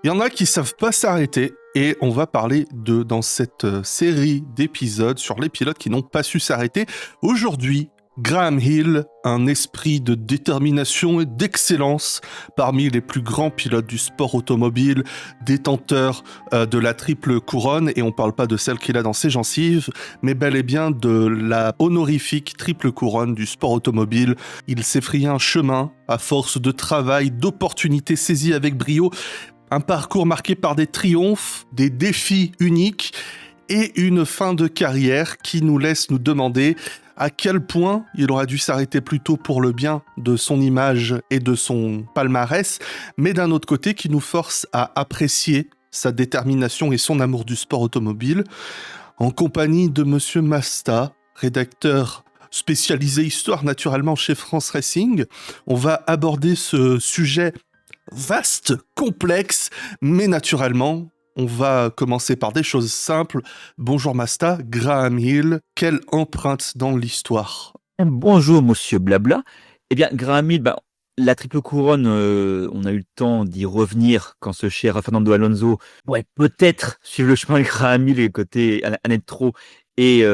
Il y en a qui savent pas s'arrêter et on va parler dans cette série d'épisodes sur les pilotes qui n'ont pas su s'arrêter. Aujourd'hui, Graham Hill, un esprit de détermination et d'excellence parmi les plus grands pilotes du sport automobile, détenteur de la triple couronne, et on parle pas de celle qu'il a dans ses gencives, mais bel et bien de la honorifique triple couronne du sport automobile. Il s'est frayé un chemin à force de travail, d'opportunités saisies avec brio. Un parcours marqué par des triomphes, des défis uniques et une fin de carrière qui nous laisse nous demander à quel point il aurait dû s'arrêter plus tôt pour le bien de son image et de son palmarès, mais d'un autre côté qui nous force à apprécier sa détermination et son amour du sport automobile. En compagnie de Monsieur Masta, rédacteur spécialisé histoire naturellement chez France Racing, on va aborder ce sujet vaste, complexe, mais naturellement, on va commencer par des choses simples. Bonjour Masta, Graham Hill, quelle empreinte dans l'histoire? Bonjour, monsieur Blabla. Eh bien, Graham Hill, la triple couronne, on a eu le temps d'y revenir quand ce cher Fernando Alonso, peut-être suivre le chemin de Graham Hill et côté Annette Trop et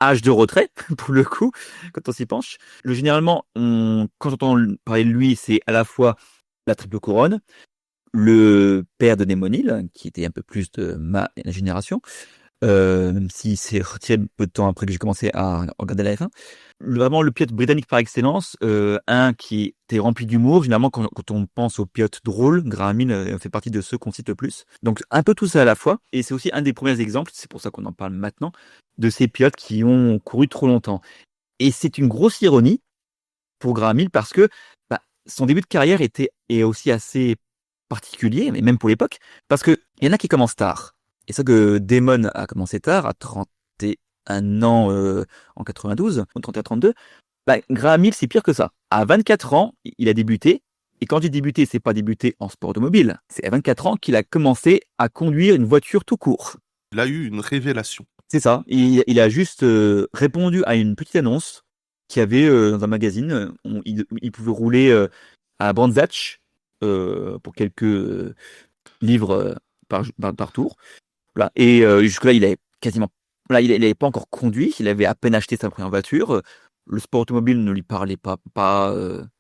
âge de retrait, pour le coup, quand on s'y penche. Généralement, quand on entend parler de lui, c'est à la fois la triple couronne, le père de Damon Hill, qui était un peu plus de ma génération, même s'il s'est retiré un peu de temps après que j'ai commencé à regarder la F1. Vraiment le pilote britannique par excellence, un qui était rempli d'humour. Généralement, quand on pense aux pilotes drôles, Graham Hill fait partie de ceux qu'on cite le plus. Donc un peu tout ça à la fois. Et c'est aussi un des premiers exemples, c'est pour ça qu'on en parle maintenant, de ces pilotes qui ont couru trop longtemps. Et c'est une grosse ironie pour Graham Hill parce que son début de carrière est aussi assez particulier, mais même pour l'époque, parce qu'il y en a qui commencent tard. Et ça que Damon a commencé tard, à 31 ans en 92, ou 31-32, Graham Hill, c'est pire que ça. À 24 ans, il a débuté, et quand j'ai débuté, c'est pas débuté en sport automobile, c'est à 24 ans qu'il a commencé à conduire une voiture tout court. Il a eu une révélation. C'est ça, il a juste répondu à une petite annonce qu'il y avait dans un magazine. Il pouvait rouler à Brandzach pour quelques livres par tour. Voilà. Et jusque-là, il avait quasiment, il n'avait pas encore conduit. Il avait à peine acheté sa première voiture. Le sport automobile ne lui parlait pas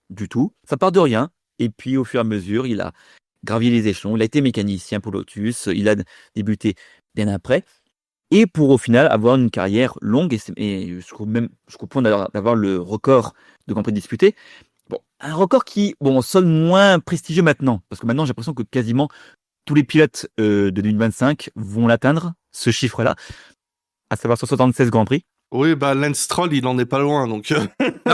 du tout. Ça part de rien. Et puis, au fur et à mesure, il a gravi les échelons. Il a été mécanicien pour Lotus. Il a débuté bien après. Et pour au final avoir une carrière longue et jusqu'au point d'avoir le record de Grand Prix disputé. Bon, un record qui, sonne moins prestigieux maintenant, parce que maintenant j'ai l'impression que quasiment tous les pilotes de 2025 vont l'atteindre, ce chiffre-là, à savoir 76 Grands Prix. Oui, Lance Stroll, il en est pas loin, donc...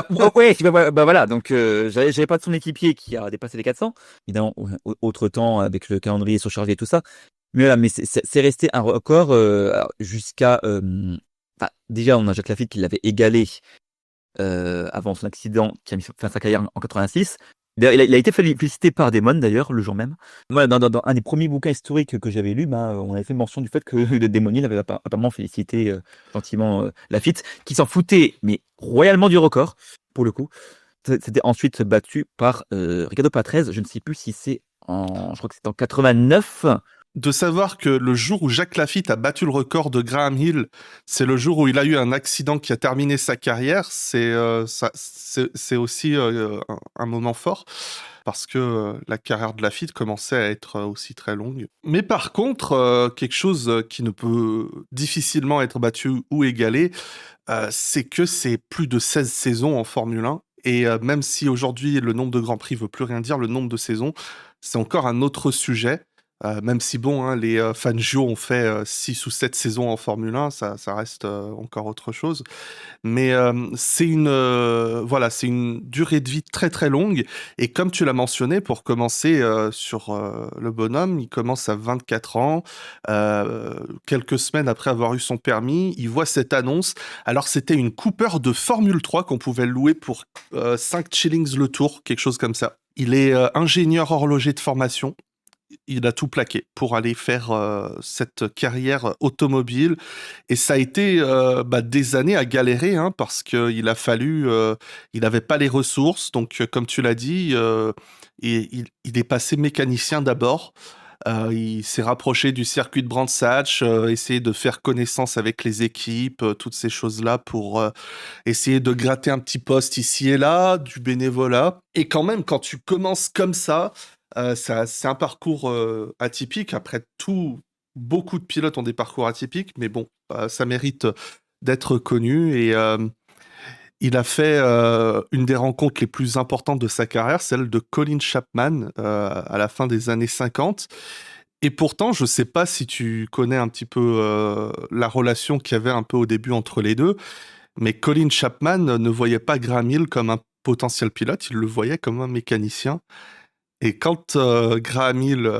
Voilà, donc j'avais pas de son équipier qui a dépassé les 400, évidemment, autre temps avec le calendrier surchargé et tout ça, mais voilà, mais c'est resté un record jusqu'à... déjà, on a Jacques Laffite qui l'avait égalé avant son accident qui a mis fin à sa carrière en 86. D'ailleurs, il a été félicité par Damon, d'ailleurs, le jour même. Moi, dans un des premiers bouquins historiques que j'avais lu, on avait fait mention du fait que Damon Hill avait apparemment félicité gentiment Lafitte, qui s'en foutait, mais royalement du record, pour le coup. C'était ensuite battu par Ricardo Patrese. Je ne sais plus si c'est je crois que c'est en 89. De savoir que le jour où Jacques Laffite a battu le record de Graham Hill, c'est le jour où il a eu un accident qui a terminé sa carrière, c'est aussi un moment fort, parce que la carrière de Laffite commençait à être aussi très longue. Mais par contre, quelque chose qui ne peut difficilement être battu ou égalé, c'est que c'est plus de 16 saisons en Formule 1, et même si aujourd'hui le nombre de Grands Prix veut plus rien dire, le nombre de saisons, c'est encore un autre sujet. Même si les Fangio ont fait 6 ou 7 saisons en Formule 1, ça reste encore autre chose. Mais c'est c'est une durée de vie très très longue. Et comme tu l'as mentionné, pour commencer sur le bonhomme, il commence à 24 ans. Quelques semaines après avoir eu son permis, il voit cette annonce. Alors c'était une Cooper de Formule 3 qu'on pouvait louer pour 5 shillings le tour, quelque chose comme ça. Il est ingénieur horloger de formation. Il a tout plaqué pour aller faire cette carrière automobile. Et ça a été des années à galérer, hein, parce qu'il a fallu... il n'avait pas les ressources. Donc, comme tu l'as dit, il est passé mécanicien d'abord. Il s'est rapproché du circuit de Brands Hatch, essayer de faire connaissance avec les équipes, toutes ces choses-là pour essayer de gratter un petit poste ici et là, du bénévolat. Et quand même, quand tu commences comme ça, c'est un parcours atypique. Après tout, beaucoup de pilotes ont des parcours atypiques, mais bon, ça mérite d'être connu. Et il a fait une des rencontres les plus importantes de sa carrière, celle de Colin Chapman à la fin des années 50. Et pourtant, je ne sais pas si tu connais un petit peu la relation qu'il y avait un peu au début entre les deux, mais Colin Chapman ne voyait pas Graham Hill comme un potentiel pilote, il le voyait comme un mécanicien. Et quand Graham Hill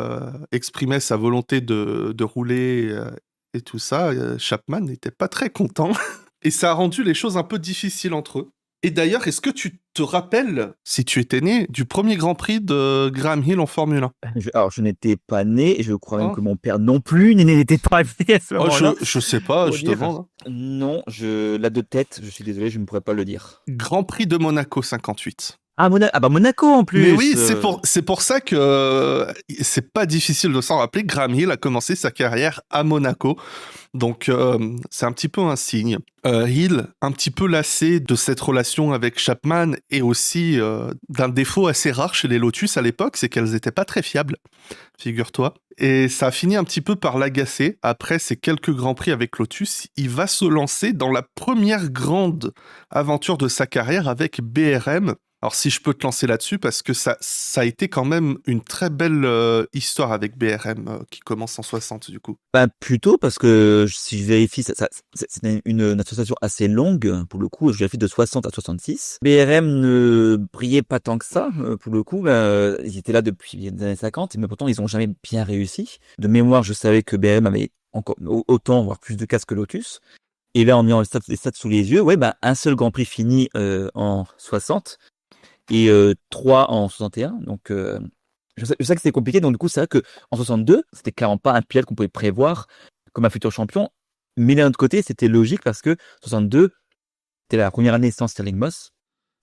exprimait sa volonté de rouler et tout ça, Chapman n'était pas très content. Et ça a rendu les choses un peu difficiles entre eux. Et d'ailleurs, est-ce que tu te rappelles, si tu étais né, du premier Grand Prix de Graham Hill en Formule 1? Alors, je n'étais pas né, et je crois même Hein? que mon père non plus n'était pas né à ce Oh, moment-là. je sais pas, Pour je te dire. demande. Non, là de tête, je suis désolé, je ne pourrais pas le dire. Grand Prix de Monaco 58. Ah, Monaco en plus. Mais oui, c'est pour ça que c'est pas difficile de s'en rappeler. Graham Hill a commencé sa carrière à Monaco. Donc, c'est un petit peu un signe. Hill, un petit peu lassé de cette relation avec Chapman et aussi d'un défaut assez rare chez les Lotus à l'époque, c'est qu'elles n'étaient pas très fiables, figure-toi. Et ça a fini un petit peu par l'agacer. Après ces quelques grands prix avec Lotus, il va se lancer dans la première grande aventure de sa carrière avec BRM. Alors si je peux te lancer là-dessus, parce que ça a été quand même une très belle histoire avec BRM qui commence en 60 du coup. Plutôt parce que si je vérifie, c'est une association assez longue pour le coup. Je vérifie de 60 à 66. BRM ne brillait pas tant que ça pour le coup. Ils étaient là depuis les années 50, mais pourtant ils n'ont jamais bien réussi. De mémoire, je savais que BRM avait encore autant, voire plus de casques que Lotus. Et là, en ayant les stats sous les yeux, un seul Grand Prix fini en 60 et 3 en 61. Donc, je sais que c'était compliqué. Donc, du coup, c'est vrai qu'en 62, c'était clairement pas un pilote qu'on pouvait prévoir comme un futur champion. Mais d'un autre côté, c'était logique parce que 62, c'était la première année sans Stirling Moss,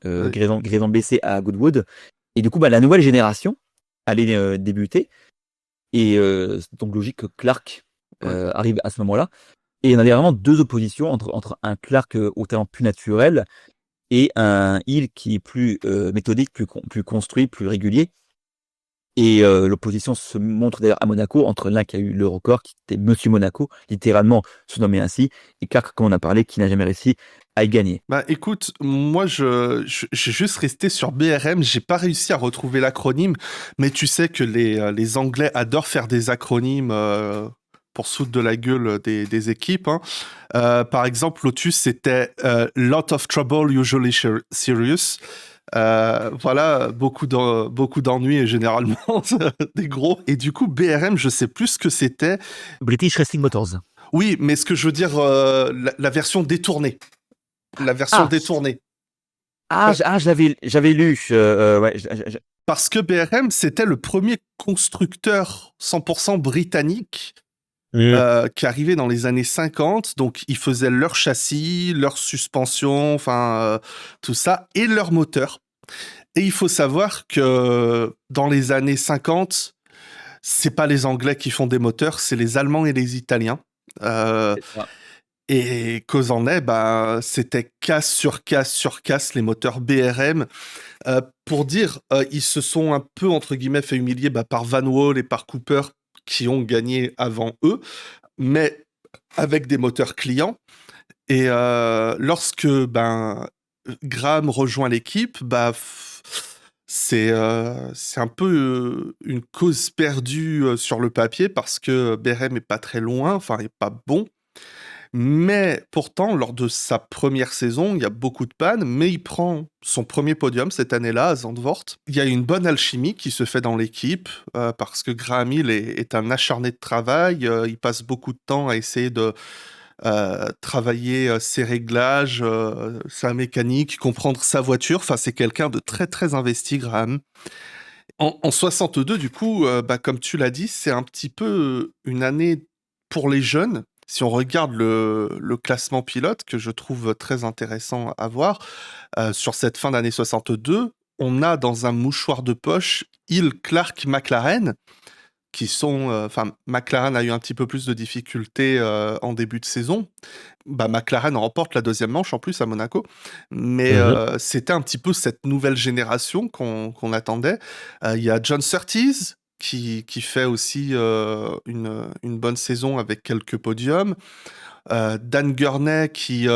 Oui. Grayson blessé à Goodwood. Et du coup, la nouvelle génération allait débuter. Et donc, logique que Clark arrive à ce moment-là. Et il y en avait vraiment deux oppositions entre un Clark au talent plus naturel et un Hill qui est plus méthodique, plus construit, plus régulier. Et l'opposition se montre d'ailleurs à Monaco entre l'un qui a eu le record, qui était Monsieur Monaco, littéralement surnommé ainsi, et Clark, comme on a parlé, qui n'a jamais réussi à y gagner. Écoute, moi j'ai juste resté sur BRM, j'ai pas réussi à retrouver l'acronyme, mais tu sais que les Anglais adorent faire des acronymes pour se foutre de la gueule des équipes. Hein. Par exemple, Lotus, c'était Lot of Trouble, Usually Serious. Voilà, beaucoup d'ennuis et généralement des gros. Et du coup, BRM, je sais plus ce que c'était. British Racing Motors. Oui, mais ce que je veux dire, la version détournée. La version détournée. J'avais lu. Parce que BRM, c'était le premier constructeur 100% britannique qui arrivait dans les années 50. Donc, ils faisaient leur châssis, leur suspension, enfin, tout ça, et leur moteur. Et il faut savoir que dans les années 50, c'est pas les Anglais qui font des moteurs, c'est les Allemands et les Italiens. Et cause en est, c'était casse sur casse sur casse les moteurs BRM. Pour dire, ils se sont un peu, entre guillemets, fait humilier par Van Wall et par Cooper qui ont gagné avant eux, mais avec des moteurs clients. Et lorsque Graham rejoint l'équipe, c'est un peu une cause perdue sur le papier parce que BRM est pas très loin, enfin, il est pas bon. Mais pourtant, lors de sa première saison, il y a beaucoup de pannes, mais il prend son premier podium cette année-là à Zandvoort. Il y a une bonne alchimie qui se fait dans l'équipe, parce que Graham Hill est un acharné de travail, il passe beaucoup de temps à essayer de travailler ses réglages, sa mécanique, comprendre sa voiture. Enfin, c'est quelqu'un de très très investi, Graham. En 62, du coup, comme tu l'as dit, c'est un petit peu une année pour les jeunes. Si on regarde le classement pilote, que je trouve très intéressant à voir, sur cette fin d'année 62, on a dans un mouchoir de poche Hill, Clark, McLaren. qui sont, McLaren a eu un petit peu plus de difficultés en début de saison. McLaren remporte la deuxième manche en plus à Monaco, mais c'était un petit peu cette nouvelle génération qu'on attendait. Il y a John Surtees qui fait aussi une bonne saison avec quelques podiums. Dan Gurney qui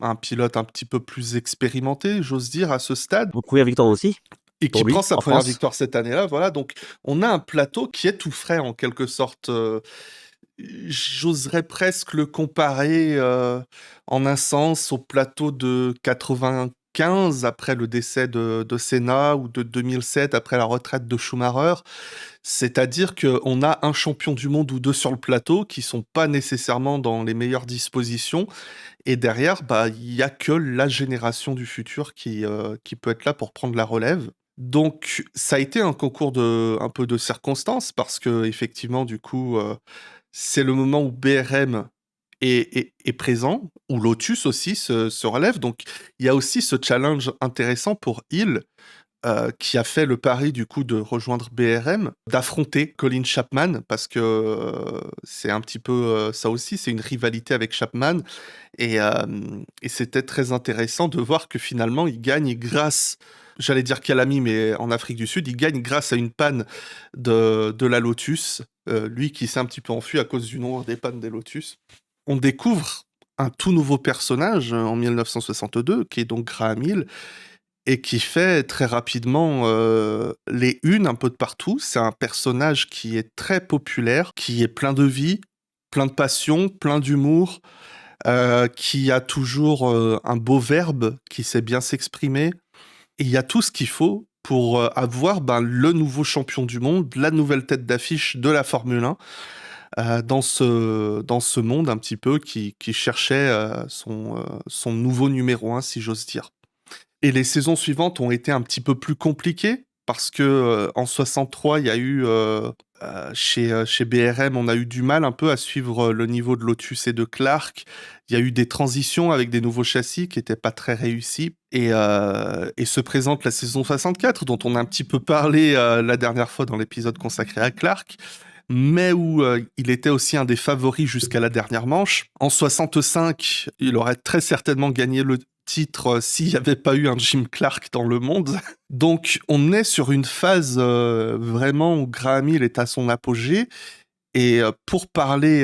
un pilote un petit peu plus expérimenté, j'ose dire, à ce stade. Votre première victoire aussi Et qui pour lui, prend sa en première France. victoire cette année-là, voilà. Donc, on a un plateau qui est tout frais en quelque sorte. J'oserais presque le comparer en un sens au plateau de 95 après le décès de Senna ou de 2007 après la retraite de Schumacher. C'est-à-dire qu'on a un champion du monde ou deux sur le plateau qui sont pas nécessairement dans les meilleures dispositions. Et derrière, il y a que la génération du futur qui peut être là pour prendre la relève. Donc, ça a été un concours un peu de circonstances parce que effectivement, du coup, c'est le moment où BRM est présent, où Lotus aussi se relève. Donc, il y a aussi ce challenge intéressant pour Hill, qui a fait le pari du coup de rejoindre BRM, d'affronter Colin Chapman, parce que c'est un petit peu ça aussi, c'est une rivalité avec Chapman. Et c'était très intéressant de voir que finalement, il gagne grâce, j'allais dire Calami, mais en Afrique du Sud, il gagne grâce à une panne de la Lotus, lui qui s'est un petit peu enfui à cause du nombre des pannes des Lotus. On découvre un tout nouveau personnage en 1962, qui est donc Graham Hill, et qui fait très rapidement les unes un peu de partout. C'est un personnage qui est très populaire, qui est plein de vie, plein de passion, plein d'humour, qui a toujours un beau verbe, qui sait bien s'exprimer. Et il y a tout ce qu'il faut pour avoir le nouveau champion du monde, la nouvelle tête d'affiche de la Formule 1, dans ce monde un petit peu qui cherchait son nouveau numéro 1, si j'ose dire. Et les saisons suivantes ont été un petit peu plus compliquées parce que en 63, il y a eu chez BRM, on a eu du mal un peu à suivre le niveau de Lotus et de Clark. Il y a eu des transitions avec des nouveaux châssis qui n'étaient pas très réussis. Et se présente la saison 64, dont on a un petit peu parlé la dernière fois dans l'épisode consacré à Clark, mais où il était aussi un des favoris jusqu'à la dernière manche. En 65, il aurait très certainement gagné le titre s'il n'y avait pas eu un Jim Clark dans le monde. Donc on est sur une phase vraiment où Graham Hill est à son apogée. Et pour parler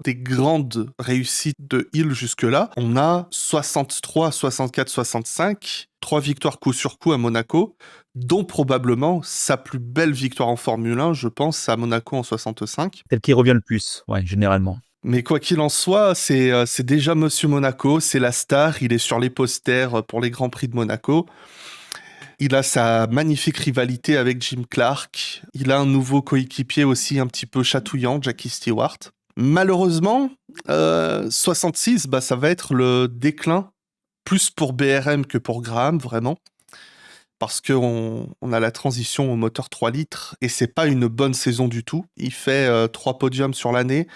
des grandes réussites de Hill jusque-là, on a 63, 64, 65, 3 victoires coup sur coup à Monaco, dont probablement sa plus belle victoire en Formule 1, je pense, à Monaco en 65. Celle qui revient le plus, ouais, généralement. Mais quoi qu'il en soit, c'est déjà Monsieur Monaco, c'est la star, il est sur les posters pour les Grands Prix de Monaco. Il a sa magnifique rivalité avec Jim Clark. Il a un nouveau coéquipier aussi un petit peu chatouillant, Jackie Stewart. Malheureusement, 66, ça va être le déclin, plus pour BRM que pour Graham, vraiment. Parce qu'on a la transition au moteur 3 litres et c'est pas une bonne saison du tout. Il fait 3 podiums sur l'année.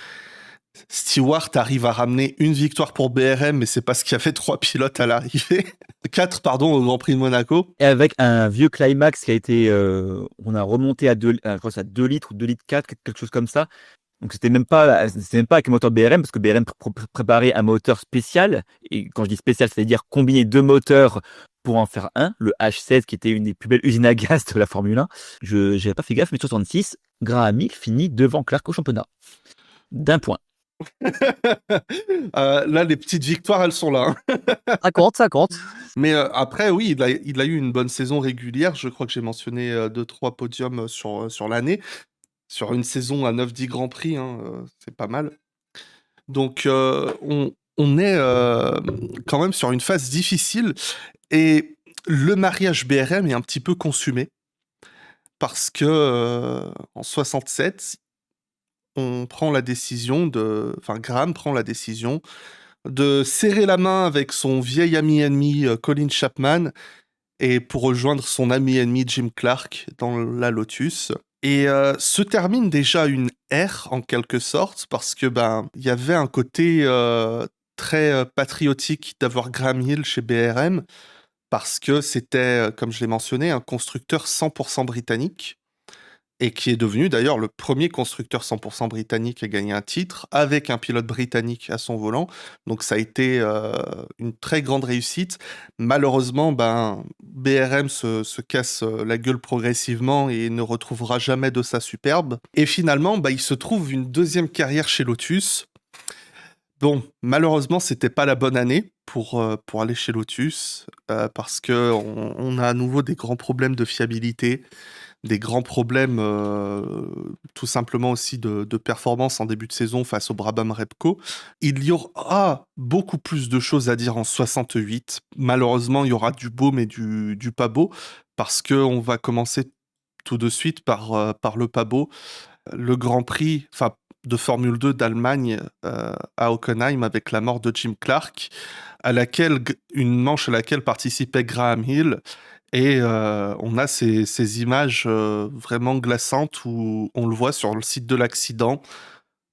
Stewart arrive à ramener une victoire pour BRM, mais c'est parce qu'il y avait 3 pilotes à l'arrivée. 4, pardon, au Grand Prix de Monaco. Et avec un vieux climax qui a été, on a remonté à 2, je crois que c'est à 2 litres ou 2 litres 4, quelque chose comme ça. Donc c'était même pas avec un moteur BRM, parce que BRM préparait un moteur spécial. Et quand je dis spécial, c'est-à-dire combiner 2 moteurs pour en faire un, le H16 qui était une des plus belles usines à gaz de la Formule 1. Je n'avais pas fait gaffe, mais 66, Graham Hill finit devant Clark au championnat. D'1 point. Là, les petites victoires, elles sont là. Ça compte. Mais après, oui, il a eu une bonne saison régulière. Je crois que j'ai mentionné 2-3 podiums sur l'année. Sur une saison à 9-10 Grands Prix, c'est pas mal. Donc, on est quand même sur une phase difficile. Et le mariage BRM est un petit peu consumé. Parce que en 67, Graham prend la décision de serrer la main avec son vieil ami ennemi Colin Chapman et pour rejoindre son ami ennemi Jim Clark dans la Lotus. Et se termine déjà une ère en quelque sorte parce que il y avait un côté très patriotique d'avoir Graham Hill chez BRM parce que c'était, comme je l'ai mentionné, un constructeur 100% britannique. et qui est devenu d'ailleurs le premier constructeur 100% britannique à gagner un titre, avec un pilote britannique à son volant. Donc ça a été une très grande réussite. Malheureusement, BRM se casse la gueule progressivement et ne retrouvera jamais de sa superbe. Et finalement, il se trouve une deuxième carrière chez Lotus. Bon, malheureusement, c'était pas la bonne année pour aller chez Lotus, parce que on a à nouveau des grands problèmes de fiabilité, des grands problèmes tout simplement aussi de performance en début de saison face au Brabham Repco. Il y aura beaucoup plus de choses à dire en 68. Malheureusement, il y aura du beau mais du pas beau, parce qu'on va commencer tout de suite par le pas beau. Le Grand Prix de Formule 2 d'Allemagne à Hockenheim avec la mort de Jim Clark, une manche à laquelle participait Graham Hill. Et on a ces images vraiment glaçantes où on le voit sur le site de l'accident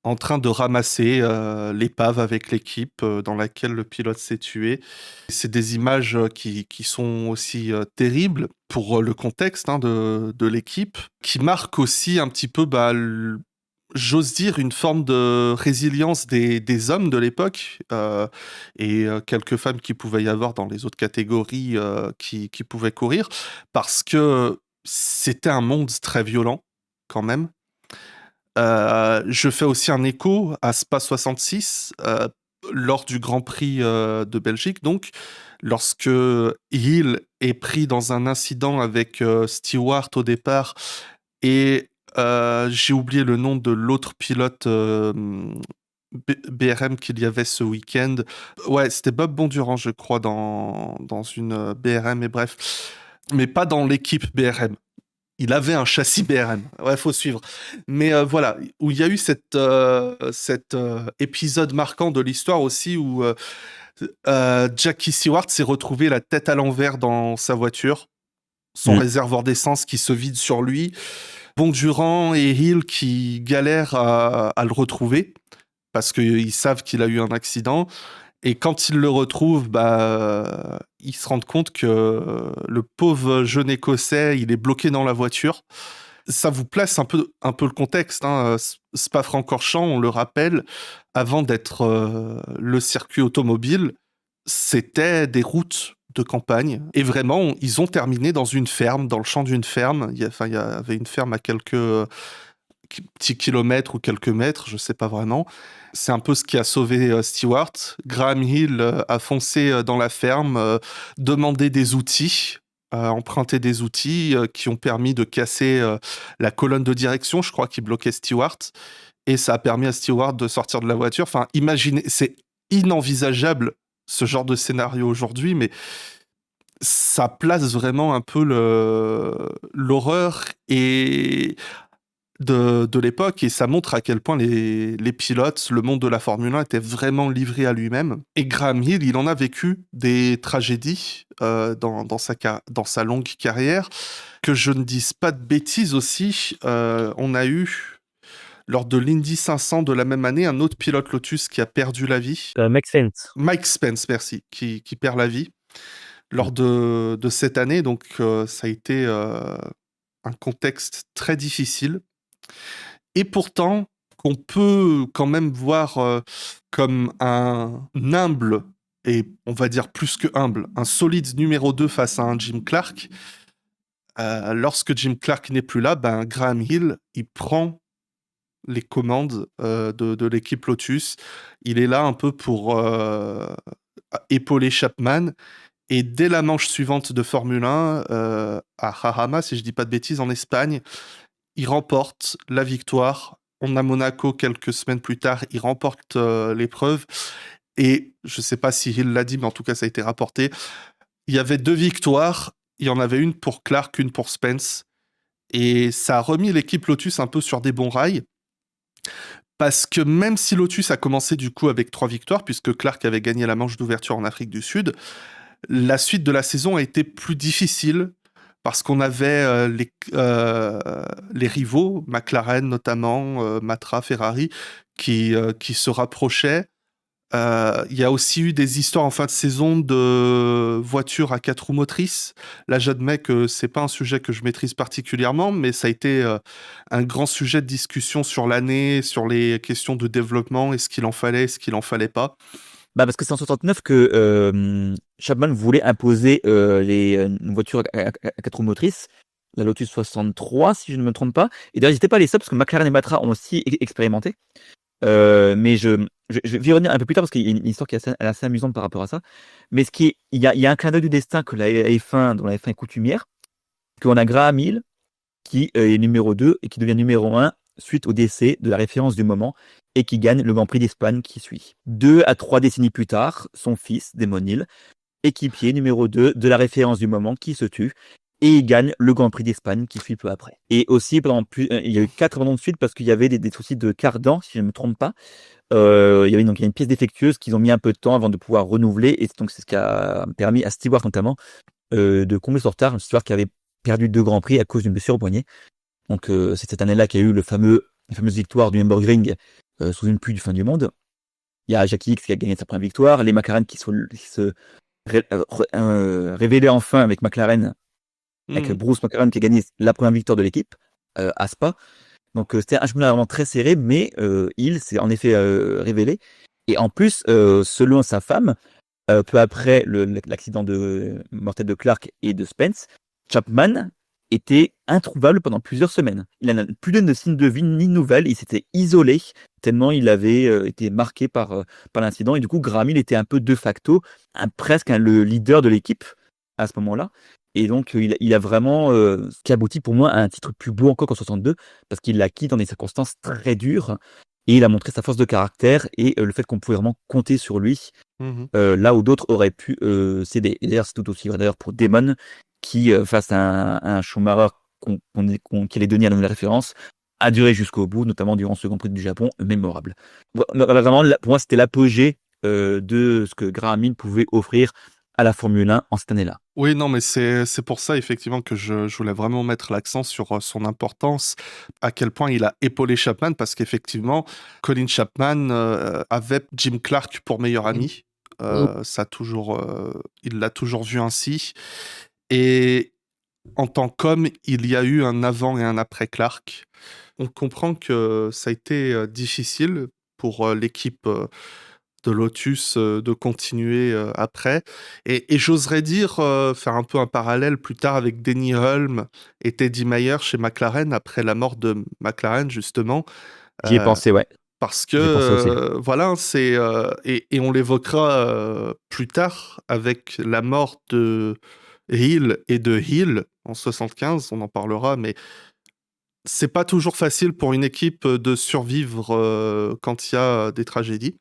en train de ramasser l'épave avec l'équipe dans laquelle le pilote s'est tué. C'est des images qui sont aussi terribles pour le contexte de l'équipe, qui marquent aussi un petit peu, j'ose dire, une forme de résilience des hommes de l'époque et quelques femmes qui pouvaient y avoir dans les autres catégories qui pouvaient courir, parce que c'était un monde très violent quand même. Je fais aussi un écho à Spa 66 lors du Grand Prix de Belgique, donc lorsque Hill est pris dans un incident avec Stewart au départ, et j'ai oublié le nom de l'autre pilote BRM qu'il y avait ce week-end. Ouais, c'était Bob Bondurant, je crois, dans une BRM, et bref. Mais pas dans l'équipe BRM. Il avait un châssis BRM. Ouais, faut suivre. Mais voilà, où il y a eu cet épisode marquant de l'histoire aussi, où Jackie Stewart s'est retrouvé la tête à l'envers dans sa voiture, son réservoir d'essence qui se vide sur lui, Bondurant et Hill qui galèrent à le retrouver parce qu'ils savent qu'il a eu un accident. Et quand ils le retrouvent, ils se rendent compte que le pauvre jeune Écossais, il est bloqué dans la voiture. Ça vous place un peu le contexte. Spa-Francorchamps, on le rappelle, avant d'être le circuit automobile, c'était des routes de campagne. Et vraiment, ils ont terminé dans une ferme, dans le champ d'une ferme. Il y avait une ferme à quelques petits kilomètres ou quelques mètres, je sais pas vraiment. C'est un peu ce qui a sauvé Stewart. Graham Hill a foncé dans la ferme, demandé des outils, emprunté des outils qui ont permis de casser la colonne de direction, je crois, qui bloquait Stewart. Et ça a permis à Stewart de sortir de la voiture. Enfin, imaginez, c'est inenvisageable ce genre de scénario aujourd'hui, mais ça place vraiment un peu l'horreur et de l'époque, et ça montre à quel point les pilotes, le monde de la Formule 1 était vraiment livré à lui-même. Et Graham Hill, il en a vécu des tragédies dans sa longue carrière. Que je ne dise pas de bêtises aussi, on a eu, lors de l'Indy 500 de la même année, un autre pilote Lotus qui a perdu la vie. Mike Spence. Mike Spence, merci, qui perd la vie lors de cette année. Donc ça a été un contexte très difficile. Et pourtant, qu'on peut quand même voir comme un humble, et on va dire plus que humble, un solide numéro 2 face à un Jim Clark. Lorsque Jim Clark n'est plus là, Graham Hill, il prend les commandes de l'équipe Lotus. Il est là un peu pour épauler Chapman. Et dès la manche suivante de Formule 1, à Jarama, si je dis pas de bêtises, en Espagne, il remporte la victoire. On a Monaco quelques semaines plus tard, il remporte l'épreuve. Et je ne sais pas si Hill l'a dit, mais en tout cas, ça a été rapporté. Il y avait 2 victoires. Il y en avait une pour Clark, une pour Spence. Et ça a remis l'équipe Lotus un peu sur des bons rails. Parce que même si Lotus a commencé du coup avec 3 victoires, puisque Clark avait gagné la manche d'ouverture en Afrique du Sud, la suite de la saison a été plus difficile parce qu'on avait les rivaux, McLaren notamment, Matra, Ferrari, qui se rapprochaient. Il y a aussi eu des histoires en fin de saison de voitures à 4 roues motrices. Là, j'admets que c'est pas un sujet que je maîtrise particulièrement, mais ça a été un grand sujet de discussion sur l'année, sur les questions de développement, est-ce qu'il en fallait, est-ce qu'il en fallait pas. Bah parce que c'est en 69 que Chapman voulait imposer une voiture à 4 roues motrices, la Lotus 63 si je ne me trompe pas. Et d'ailleurs, n'hésitez pas à les seuls parce que McLaren et Matra ont aussi expérimenté. Mais je vais y revenir un peu plus tard parce qu'il y a une histoire qui est assez amusante par rapport à ça. Mais il y a un clin d'œil du destin que la F1, dont la F1 est coutumière, qu'on a Graham Hill qui est numéro 2 et qui devient numéro 1 suite au décès de la référence du moment et qui gagne le Grand Prix d'Espagne qui suit. 2 à 3 décennies plus tard, son fils, Damon Hill, équipier numéro 2 de la référence du moment qui se tue et il gagne le Grand Prix d'Espagne qui suit peu après. Et aussi, il y a eu 4 abandons de suite parce qu'il y avait des soucis de cardan, si je ne me trompe pas. Il y a une pièce défectueuse qu'ils ont mis un peu de temps avant de pouvoir renouveler et donc c'est ce qui a permis à Stewart notamment de combler son retard. Stewart qui avait perdu 2 Grands Prix à cause d'une blessure au poignet. Donc c'est cette année-là qu'il y a eu la fameuse victoire du Nürburgring sous une pluie du fin du monde. Il y a Jackie Hicks qui a gagné sa première victoire, les McLaren qui se révélaient enfin avec McLaren, avec Bruce McLaren qui a gagné la première victoire de l'équipe à Spa. Donc c'était un championnat vraiment très serré, mais il s'est en effet révélé. Et en plus, selon sa femme, peu après l'accident mortel de Clark et de Spence, Chapman était introuvable pendant plusieurs semaines. Il n'a plus de signes de vie ni de nouvelles. Il s'était isolé tellement il avait été marqué par l'incident. Et du coup, Graham Hill était un peu de facto presque le leader de l'équipe à ce moment-là. Et donc, il a vraiment ce qui aboutit pour moi à un titre plus beau encore qu'en 62 parce qu'il l'a acquis dans des circonstances très dures. Et il a montré sa force de caractère et le fait qu'on pouvait vraiment compter sur lui là où d'autres auraient pu céder. Et d'ailleurs, c'est tout aussi vrai d'ailleurs pour Damon qui, face à un Schumacher qui allait donner à la référence, a duré jusqu'au bout, notamment durant ce Grand Prix du Japon, mémorable. Vraiment, pour moi, c'était l'apogée de ce que Graham Hill pouvait offrir à la Formule 1 en cette année-là. Oui, non, mais c'est pour ça, effectivement, que je voulais vraiment mettre l'accent sur son importance, à quel point il a épaulé Chapman, parce qu'effectivement, Colin Chapman avait Jim Clark pour meilleur ami. Ça a toujours, il l'a toujours vu ainsi. Et en tant qu'homme, il y a eu un avant et un après Clark. On comprend que ça a été difficile pour l'équipe de Lotus de continuer après. Et j'oserais dire, faire un peu un parallèle plus tard avec Denny Hulme et Teddy Mayer chez McLaren, après la mort de McLaren, justement. J'y ai pensé, ouais. Parce J'y ai pensé aussi. que, voilà, c'est... et on l'évoquera plus tard avec la mort de Hill et de Hill en 75, on en parlera, mais c'est pas toujours facile pour une équipe de survivre quand il y a des tragédies.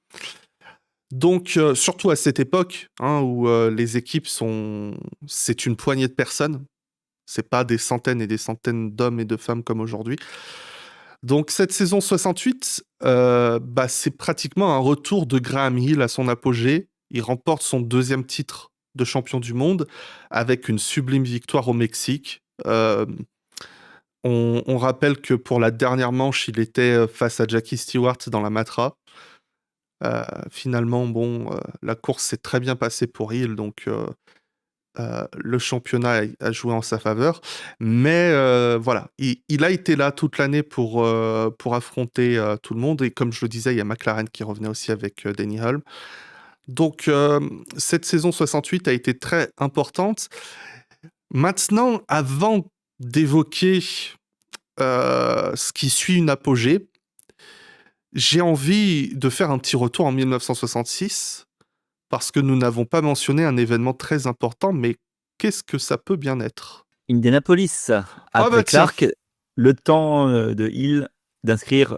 Donc, surtout à cette époque, hein, où les équipes c'est une poignée de personnes. C'est pas des centaines et des centaines d'hommes et de femmes comme aujourd'hui. Donc, cette saison 68, c'est pratiquement un retour de Graham Hill à son apogée. Il remporte son 2e titre de champion du monde avec une sublime victoire au Mexique. On rappelle que pour la dernière manche, il était face à Jackie Stewart dans la Matra. Finalement, la course s'est très bien passée pour Hill, donc le championnat a joué en sa faveur. Mais voilà, il a été là toute l'année pour affronter tout le monde. Et comme je le disais, il y a McLaren qui revenait aussi avec Denny Hulme. Donc cette saison 68 a été très importante. Maintenant, avant d'évoquer ce qui suit une apogée, j'ai envie de faire un petit retour en 1966 parce que nous n'avons pas mentionné un événement très important, mais qu'est-ce que ça peut bien être? Indianapolis, après Clark, le temps de Hill d'inscrire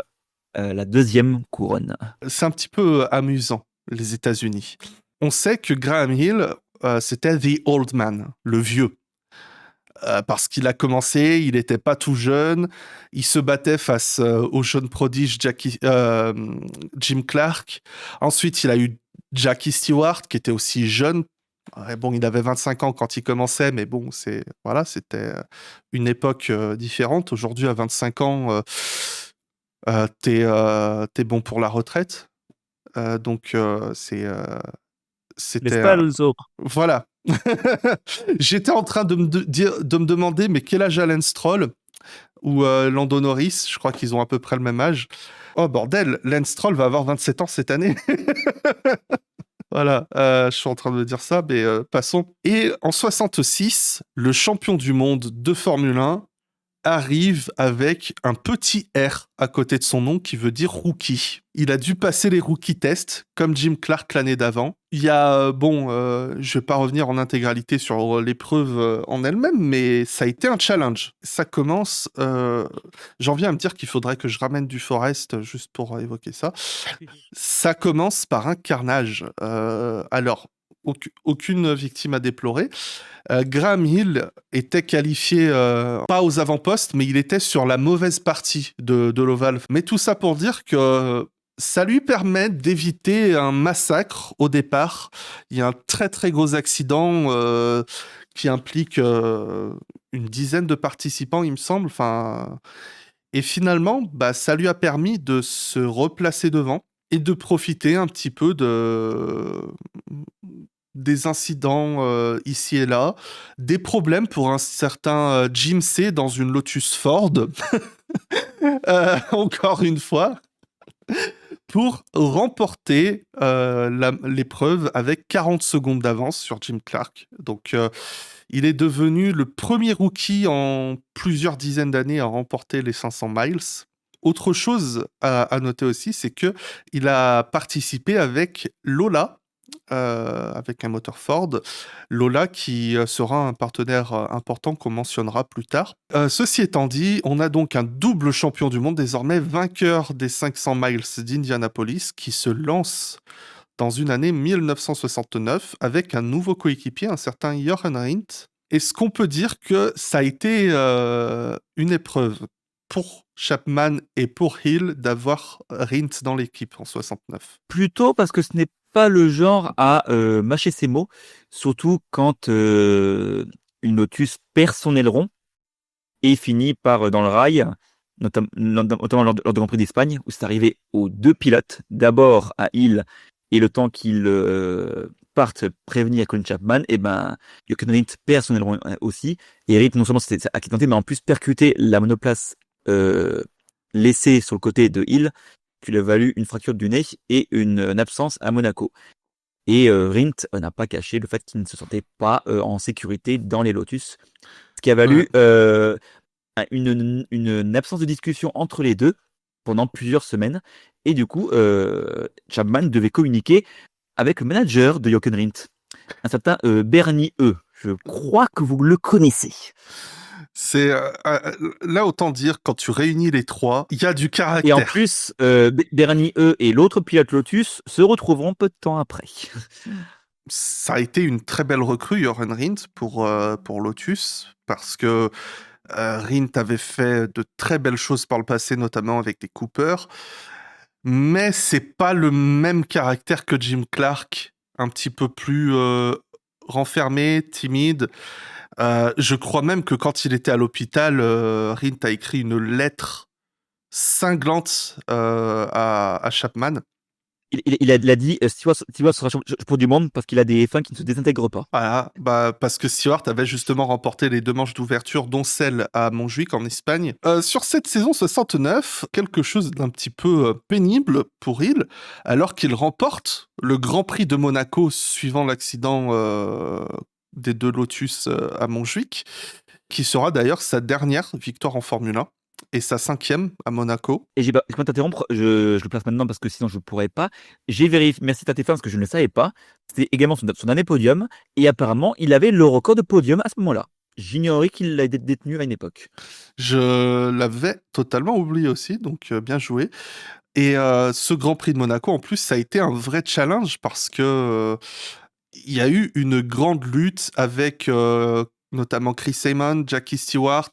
la 2e couronne. C'est un petit peu amusant, les États-Unis. On sait que Graham Hill, c'était the old man, le vieux. Parce qu'il a commencé, il n'était pas tout jeune, il se battait face au jeune prodige Jim Clark. Ensuite, il a eu Jackie Stewart, qui était aussi jeune. Il avait 25 ans quand il commençait, mais bon, c'était une époque différente. Aujourd'hui, à 25 ans, t'es bon pour la retraite. Donc, c'était... N'est-ce pas, Alonso? Voilà. J'étais en train de me demander, mais quel âge a Lance Stroll ou Lando Norris? Je crois qu'ils ont à peu près le même âge. Oh bordel, Lance Stroll va avoir 27 ans cette année. Voilà, je suis en train de me dire ça, mais passons. Et en 66, le champion du monde de Formule 1 arrive avec un petit R à côté de son nom qui veut dire rookie. Il a dû passer les rookie tests comme Jim Clark l'année d'avant. Il y a, je vais pas revenir en intégralité sur l'épreuve en elle-même, mais ça a été un challenge. Ça commence, j'en viens à me dire qu'il faudrait que je ramène du Forest juste pour évoquer ça. Ça commence par un carnage. Alors, aucune victime à déplorer. Graham Hill était qualifié pas aux avant-postes, mais il était sur la mauvaise partie de l'ovale. Mais tout ça pour dire que ça lui permet d'éviter un massacre au départ. Il y a un très très gros accident qui implique une dizaine de participants, il me semble. Enfin, et finalement, ça lui a permis de se replacer devant et de profiter un petit peu des incidents ici et là, des problèmes pour un certain Jim C dans une Lotus Ford, encore une fois, pour remporter l'épreuve avec 40 secondes d'avance sur Jim Clark. Donc, il est devenu le premier rookie en plusieurs dizaines d'années à remporter les 500 miles. Autre chose à noter aussi, c'est que il a participé avec Lola, avec un moteur Ford. Lola qui sera un partenaire important qu'on mentionnera plus tard. Ceci étant dit, on a donc un double champion du monde, désormais vainqueur des 500 miles d'Indianapolis, qui se lance dans une année 1969 avec un nouveau coéquipier, un certain Jochen Rindt. Est-ce qu'on peut dire que ça a été une épreuve pour Chapman et pour Hill d'avoir Rindt dans l'équipe en 69? Plutôt parce que ce n'est pas le genre à mâcher ses mots, surtout quand une Lotus perd son aileron et finit par dans le rail, notamment lors du Grand Prix d'Espagne, où c'est arrivé aux deux pilotes, d'abord à Hill, et le temps qu'ils partent prévenir Colin Chapman, et Jochen Rindt perd son aileron aussi, et Rindt non seulement s'est accidenté, mais en plus percuté la monoplace laissée sur le côté de Hill, qui lui a valu une fracture du nez et une absence à Monaco. Et Rindt n'a pas caché le fait qu'il ne se sentait pas en sécurité dans les Lotus, ce qui a valu une absence de discussion entre les deux pendant plusieurs semaines. Et du coup, Chapman devait communiquer avec le manager de Jochen Rindt, un certain Bernie E. Je crois que vous le connaissez. C'est là, autant dire, quand tu réunis les trois, il y a du caractère. Et en plus, Bernie E et l'autre pilote Lotus se retrouveront peu de temps après. Ça a été une très belle recrue, Jochen Rindt, pour Lotus, parce que Rindt avait fait de très belles choses par le passé, notamment avec des Cooper, mais c'est pas le même caractère que Jim Clark, un petit peu plus renfermé, timide. Je crois même que quand il était à l'hôpital, Rindt a écrit une lettre cinglante à Chapman. Il a dit Stewart sera champion du monde parce qu'il a des F1 qui ne se désintègrent pas. Voilà, parce que Stewart avait justement remporté les 2 manches d'ouverture, dont celle à Montjuic en Espagne. Sur cette saison 69, quelque chose d'un petit peu pénible pour Hill, alors qu'il remporte le Grand Prix de Monaco suivant l'accident des 2 Lotus à Montjuic, qui sera d'ailleurs sa dernière victoire en Formule 1. Et sa 5e à Monaco. Et je vais t'interrompre, je le place maintenant parce que sinon je ne pourrais pas. J'ai vérifié, merci Tatéfin parce que je ne le savais pas. C'était également son dernier podium et apparemment il avait le record de podium à ce moment-là. J'ignorais qu'il l'avait détenu à une époque. Je l'avais totalement oublié aussi, donc bien joué. Et ce Grand Prix de Monaco, en plus, ça a été un vrai challenge parce que il y a eu une grande lutte avec notamment Chris Amon, Jackie Stewart.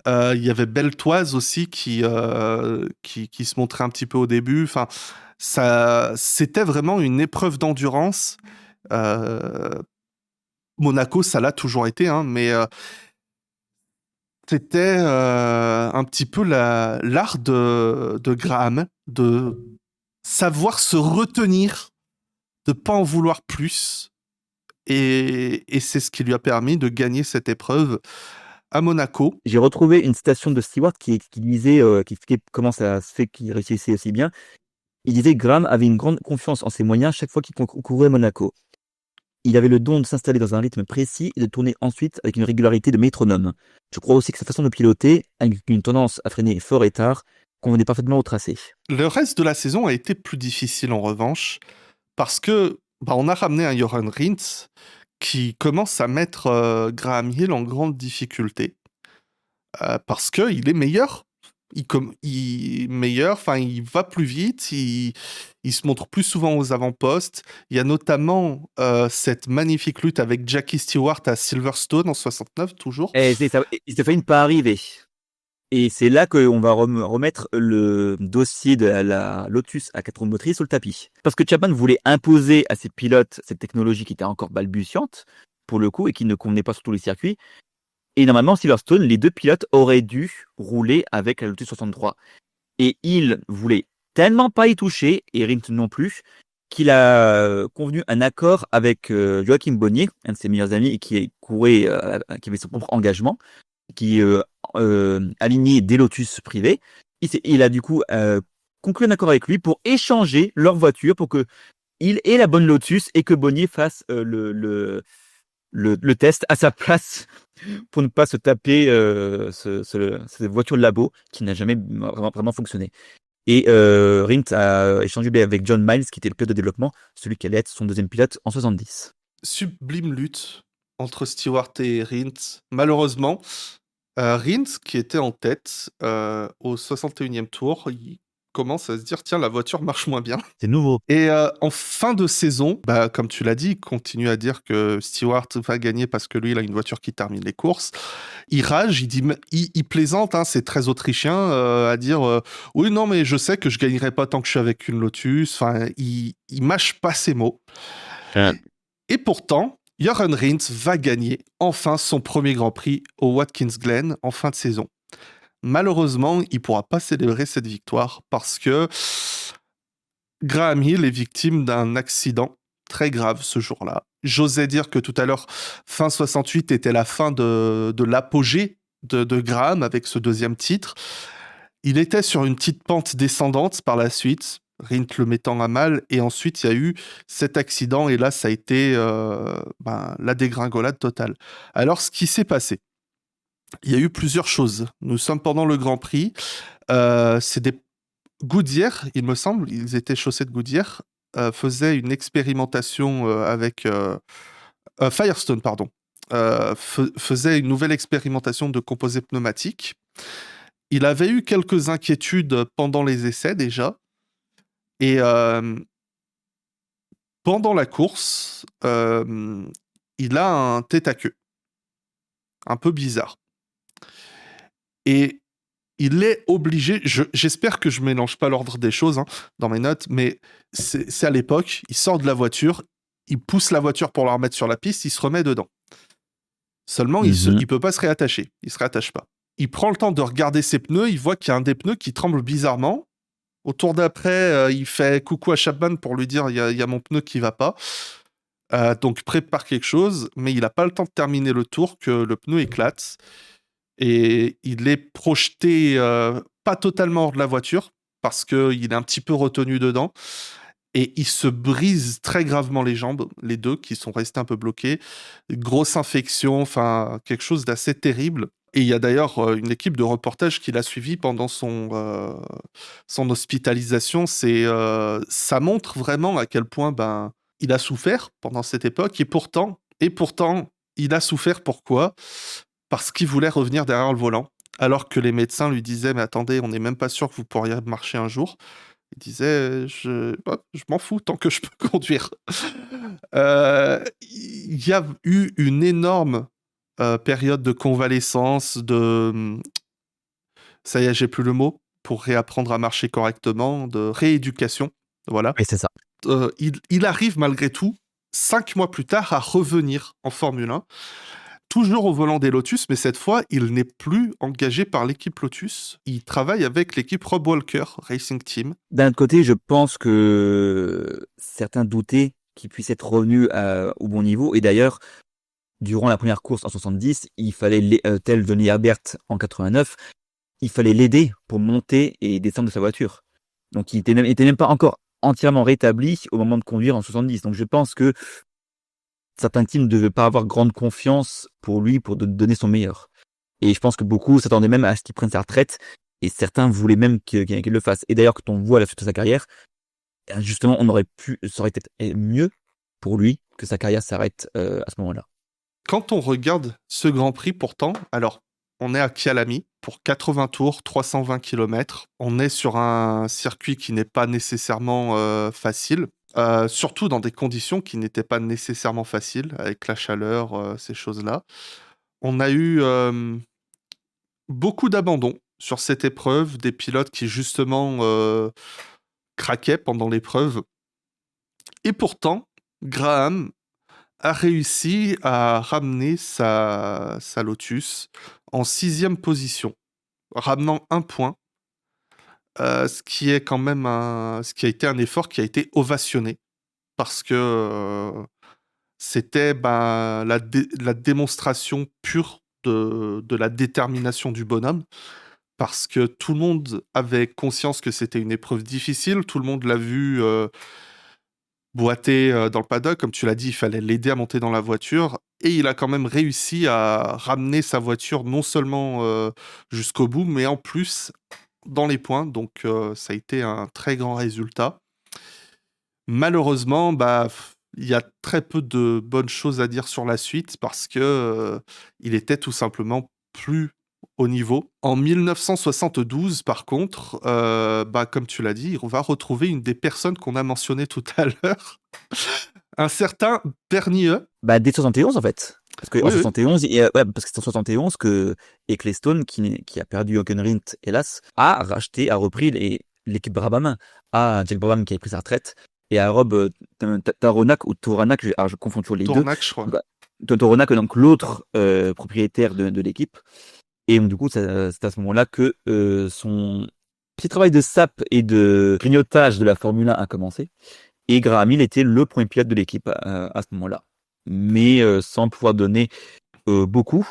Il y avait Beltoise aussi qui se montrait un petit peu au début. Enfin, c'était vraiment une épreuve d'endurance. Monaco, ça l'a toujours été, hein, mais c'était un petit peu l'art de Graham de savoir se retenir, de pas en vouloir plus. Et c'est ce qui lui a permis de gagner cette épreuve à Monaco. J'ai retrouvé une citation de Stewart qui disait, qui expliquait comment ça se fait qu'il réussissait aussi bien. Il disait: Graham avait une grande confiance en ses moyens chaque fois qu'il courait Monaco. Il avait le don de s'installer dans un rythme précis et de tourner ensuite avec une régularité de métronome. Je crois aussi que sa façon de piloter, avec une tendance à freiner fort et tard, convenait parfaitement au tracé. Le reste de la saison a été plus difficile en revanche, parce que on a ramené un Johan Rindt qui commence à mettre Graham Hill en grande difficulté, parce qu'il est meilleur. Meilleur, enfin, il va plus vite, il se montre plus souvent aux avant-postes. Il y a notamment cette magnifique lutte avec Jackie Stewart à Silverstone en 69, toujours. Et il s'est failli ne pas arriver. Et c'est là qu'on va remettre le dossier de la Lotus à 4 roues motrices sur le tapis. Parce que Chapman voulait imposer à ses pilotes cette technologie qui était encore balbutiante, pour le coup, et qui ne convenait pas sur tous les circuits. Et normalement, Silverstone, les 2 pilotes auraient dû rouler avec la Lotus 63. Et il voulait tellement pas y toucher, et Rindt non plus, qu'il a convenu un accord avec Joachim Bonnier, un de ses meilleurs amis, et qui qui avait son propre engagement, qui alignait des Lotus privés. Il a du coup conclu un accord avec lui pour échanger leur voiture pour que il ait la bonne Lotus et que Bonnier fasse le test à sa place pour ne pas se taper cette voiture de labo qui n'a jamais vraiment fonctionné. Et Rindt a échangé avec John Miles, qui était le pilote de développement, celui qui allait être son deuxième pilote en 70. Sublime lutte entre Stewart et Rindt. Malheureusement, Rindt, qui était en tête au 61e tour, il commence à se dire, tiens, la voiture marche moins bien. C'est nouveau. Et en fin de saison, comme tu l'as dit, il continue à dire que Stewart va gagner parce que lui, il a une voiture qui termine les courses. Il rage, il plaisante, hein, c'est très autrichien, à dire oui, non, mais je sais que je gagnerai pas tant que je suis avec une Lotus. Enfin, il mâche pas ses mots. Et pourtant, Johan Rindt va gagner enfin son premier Grand Prix au Watkins Glen en fin de saison. Malheureusement, il ne pourra pas célébrer cette victoire parce que Graham Hill est victime d'un accident très grave ce jour-là. J'osais dire que tout à l'heure, fin 68 était la fin de l'apogée de Graham avec ce deuxième titre. Il était sur une petite pente descendante par la suite, Rindt le mettant à mal, et ensuite il y a eu cet accident, et là ça a été la dégringolade totale. Alors ce qui s'est passé, il y a eu plusieurs choses. Nous sommes pendant le Grand Prix, c'est des Goodyear, il me semble, ils étaient chaussés de Goodyear, faisaient une expérimentation avec Firestone, pardon, faisait une nouvelle expérimentation de composés pneumatiques. Il avait eu quelques inquiétudes pendant les essais déjà, et pendant la course, il a un tête à queue, un peu bizarre. Et il est obligé, j'espère que je mélange pas l'ordre des choses dans mes notes, mais c'est à l'époque, il sort de la voiture, il pousse la voiture pour la remettre sur la piste, il se remet dedans. Seulement, il peut pas se réattacher, il se réattache pas. Il prend le temps de regarder ses pneus, il voit qu'il y a un des pneus qui tremble bizarrement. Au tour d'après, il fait coucou à Chapman pour lui dire il y a mon pneu qui va pas. Donc prépare quelque chose, mais il n'a pas le temps de terminer le tour que le pneu éclate. Et il est projeté pas totalement hors de la voiture parce qu'il est un petit peu retenu dedans. Et il se brise très gravement les jambes, les deux qui sont restés un peu bloqués. Grosse infection, enfin quelque chose d'assez terrible. Et il y a d'ailleurs une équipe de reportage qui l'a suivi pendant son hospitalisation. Ça montre vraiment à quel point il a souffert pendant cette époque. Et pourtant, il a souffert pourquoi ? Parce qu'il voulait revenir derrière le volant. Alors que les médecins lui disaient « Mais attendez, on n'est même pas sûr que vous pourriez marcher un jour ». Il disait je m'en fous tant que je peux conduire. Il y a eu une énorme période de convalescence, ça y est, j'ai plus le mot, pour réapprendre à marcher correctement, de rééducation. Voilà. Oui, c'est ça. Il arrive malgré tout, 5 mois plus tard, à revenir en Formule 1, toujours au volant des Lotus, mais cette fois, il n'est plus engagé par l'équipe Lotus. Il travaille avec l'équipe Rob Walker Racing Team. D'un autre côté, je pense que certains doutaient qu'il puisse être revenu au bon niveau. Et d'ailleurs, durant la première course en 70, il fallait, tel Johnny Herbert en 89, il fallait l'aider pour monter et descendre de sa voiture. Donc, il était même pas encore entièrement rétabli au moment de conduire en 70. Donc, je pense que certains teams ne devaient pas avoir grande confiance pour lui pour donner son meilleur. Et je pense que beaucoup s'attendaient même à ce qu'il prenne sa retraite. Et certains voulaient même qu'il le fasse. Et d'ailleurs, quand on voit la suite de sa carrière, justement, ça aurait été mieux pour lui que sa carrière s'arrête à ce moment-là. Quand on regarde ce Grand Prix, pourtant, alors, on est à Kyalami pour 80 tours, 320 km. On est sur un circuit qui n'est pas nécessairement facile, surtout dans des conditions qui n'étaient pas nécessairement faciles, avec la chaleur, ces choses-là. On a eu beaucoup d'abandons sur cette épreuve, des pilotes qui justement craquaient pendant l'épreuve. Et pourtant, Graham a réussi à ramener sa Lotus en 6e position, ramenant 1 point, ce qui est quand même ce qui a été un effort qui a été ovationné, parce que c'était la démonstration pure de la détermination du bonhomme, parce que tout le monde avait conscience que c'était une épreuve difficile, tout le monde l'a vu boiter dans le paddock, comme tu l'as dit, il fallait l'aider à monter dans la voiture, et il a quand même réussi à ramener sa voiture non seulement jusqu'au bout, mais en plus dans les points, donc ça a été un très grand résultat. Malheureusement, il y a très peu de bonnes choses à dire sur la suite, parce que il était tout simplement plus au niveau. En 1972, par contre, comme tu l'as dit, on va retrouver une des personnes qu'on a mentionnées tout à l'heure, un certain Bernier. Dès 71 en fait. Parce que en 71, parce que c'est en 71 que Ecclestone, qui a perdu Hockenrindt, hélas, a repris l'équipe Brabham, à Jack Brabham qui a pris sa retraite, et à Rob Taronak ou Toranak, je confonds toujours les Toranak, je crois. Toranak, donc l'autre propriétaire de l'équipe. Et du coup, c'est à ce moment-là que son petit travail de sap et de grignotage de la Formule 1 a commencé. Et Graham Hill était le premier pilote de l'équipe à ce moment-là. Mais sans pouvoir donner beaucoup.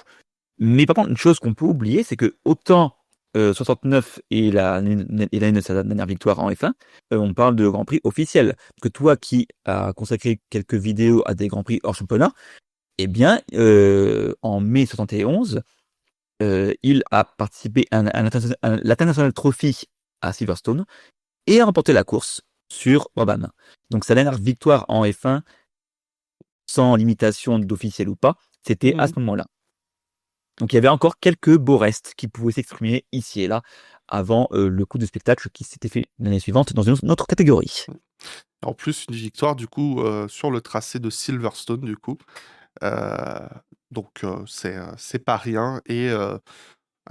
Mais par contre, une chose qu'on peut oublier, c'est que autant 69 et l'année de sa dernière victoire en F1, on parle de Grand Prix officiel. Que toi qui as consacré quelques vidéos à des Grands Prix hors championnat, eh bien, en mai 71, il a participé à l'International Trophy à Silverstone et a remporté la course sur Brabham. Donc sa dernière victoire en F1, sans limitation d'officiel ou pas, c'était à ce moment-là. Donc il y avait encore quelques beaux restes qui pouvaient s'exprimer ici et là avant le coup de spectacle qui s'était fait l'année suivante dans une autre catégorie. En plus, une victoire du coup sur le tracé de Silverstone du coup. Donc c'est pas rien, et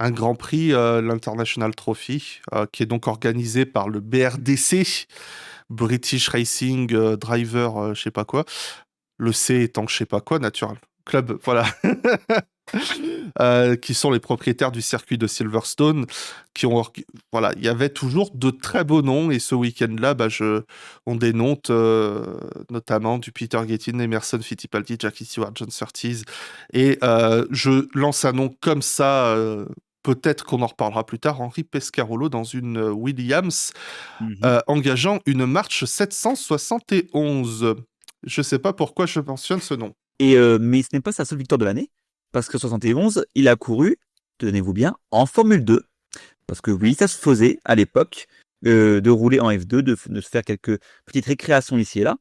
un Grand Prix, l'International Trophy, qui est donc organisé par le BRDC, British Racing Driver, je sais pas quoi. Le C étant je sais pas quoi, Natural Club, voilà. Qui sont les propriétaires du circuit de Silverstone, voilà, il y avait toujours de très beaux noms, et ce week-end-là, on dénote notamment du Peter Gettin, Emerson Fittipaldi, Jackie Stewart, John Surtees, et je lance un nom comme ça, peut-être qu'on en reparlera plus tard, Henri Pescarolo dans une Williams, engageant une March 771. Je sais pas pourquoi je mentionne ce nom. Mais ce n'est pas sa seule victoire de l'année, parce que 71, il a couru, tenez-vous bien, en Formule 2. Parce que oui, ça se faisait à l'époque de rouler en F2, de se faire quelques petites récréations ici et là.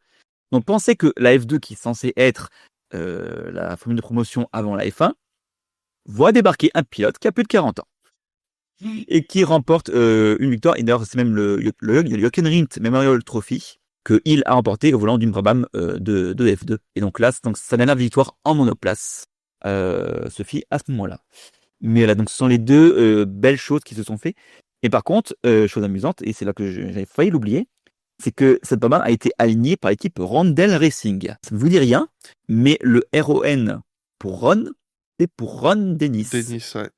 On pensait que la F2, qui est censée être la formule de promotion avant la F1, voit débarquer un pilote qui a plus de 40 ans et qui remporte une victoire. Et d'ailleurs, c'est même le Hockenrindt Memorial Trophy qu'il a remporté au volant d'une Brabham de F2. Et donc là, c'est sa dernière victoire en monoplace, Sophie, à ce moment-là. Mais là, donc, ce sont les deux belles choses qui se sont faites. Et par contre, chose amusante, et c'est là que j'avais failli l'oublier, c'est que cette Brabham a été alignée par l'équipe Rondel Racing. Ça ne vous dit rien, mais le RON pour Ron, c'était pour Ron Dennis. Dennis, ouais.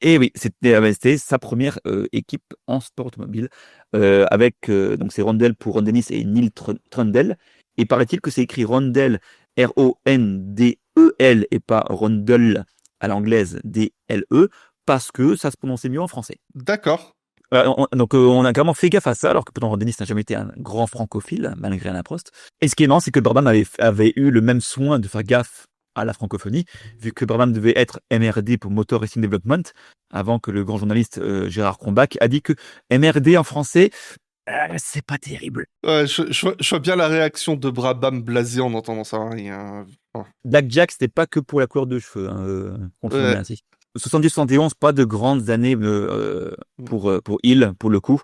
Et oui, c'était sa première équipe en sport automobile, avec donc c'est Rondel pour Ron Dennis et Neil Trundle. Et paraît-il que c'est écrit Rondel, Rondel, et pas Rondel à l'anglaise, DLE, parce que ça se prononçait mieux en français. D'accord. Donc on a carrément fait gaffe à ça, alors que pourtant Ron Dennis n'a jamais été un grand francophile, malgré Alain Prost. Et ce qui est marrant, c'est que Burman avait eu le même soin de faire gaffe à la francophonie, vu que Burman devait être MRD pour Motor Racing Development, avant que le grand journaliste Gérard Crombach a dit que MRD en français, c'est pas terrible. Ouais, je vois bien la réaction de Brabham blasé en entendant ça. Ouais. Blackjack, c'était pas que pour la couleur de cheveux, confondons Ouais. bien ainsi. 70-71, pas de grandes années pour Hill, pour le coup.